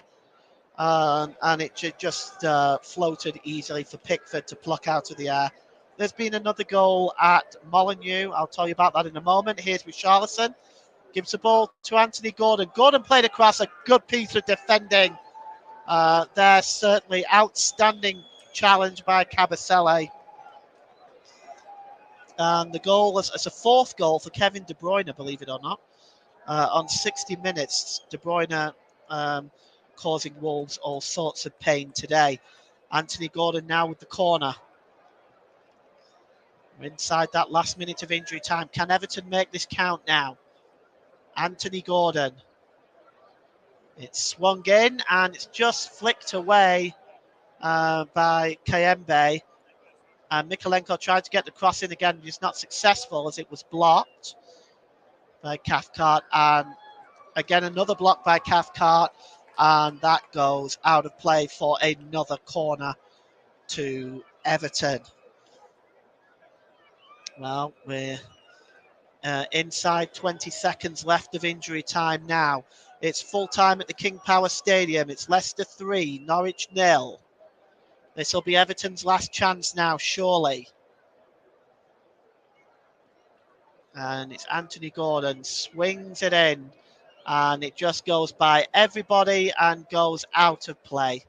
[SPEAKER 1] and it just floated easily for Pickford to pluck out of the air. There's been another goal at Molineux. I'll tell you about that in a moment. Here's Richarlison. Gives the ball to Anthony Gordon. Gordon played across, a good piece of defending. There's certainly outstanding challenge by Kabasele. And the goal is a 4th goal for Kevin De Bruyne, believe it or not. On 60 minutes, De Bruyne causing Wolves all sorts of pain today. Anthony Gordon now with the corner. We're inside that last minute of injury time. Can Everton make this count now? Anthony Gordon. It's swung in and it's just flicked away by Kayembe. And Mikolenko tried to get the cross in again, just not successful as it was blocked by Cathcart. And again, another block by Cathcart. And that goes out of play for another corner to Everton. Well, we're inside 20 seconds left of injury time now. It's full time at the King Power Stadium. It's Leicester 3, Norwich 0. This will be Everton's last chance now, surely. And it's Anthony Gordon, swings it in, and it just goes by everybody and goes out of play.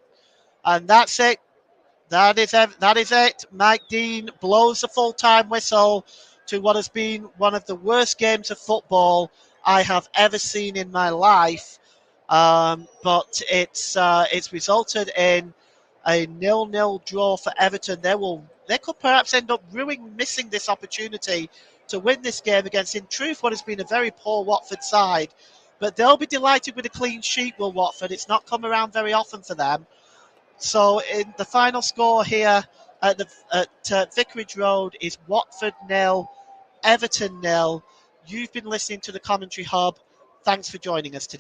[SPEAKER 1] And that's it. That is it. Mike Dean blows the full-time whistle to what has been one of the worst games of football I have ever seen in my life. But it's resulted in a 0-0 draw for Everton. They could perhaps end up missing this opportunity to win this game against, in truth, what has been a very poor Watford side. But they'll be delighted with a clean sheet, will Watford. It's not come around very often for them. So in the final score here at Vicarage Road is Watford 0, Everton 0. You've been listening to the Commentary Hub. Thanks for joining us today.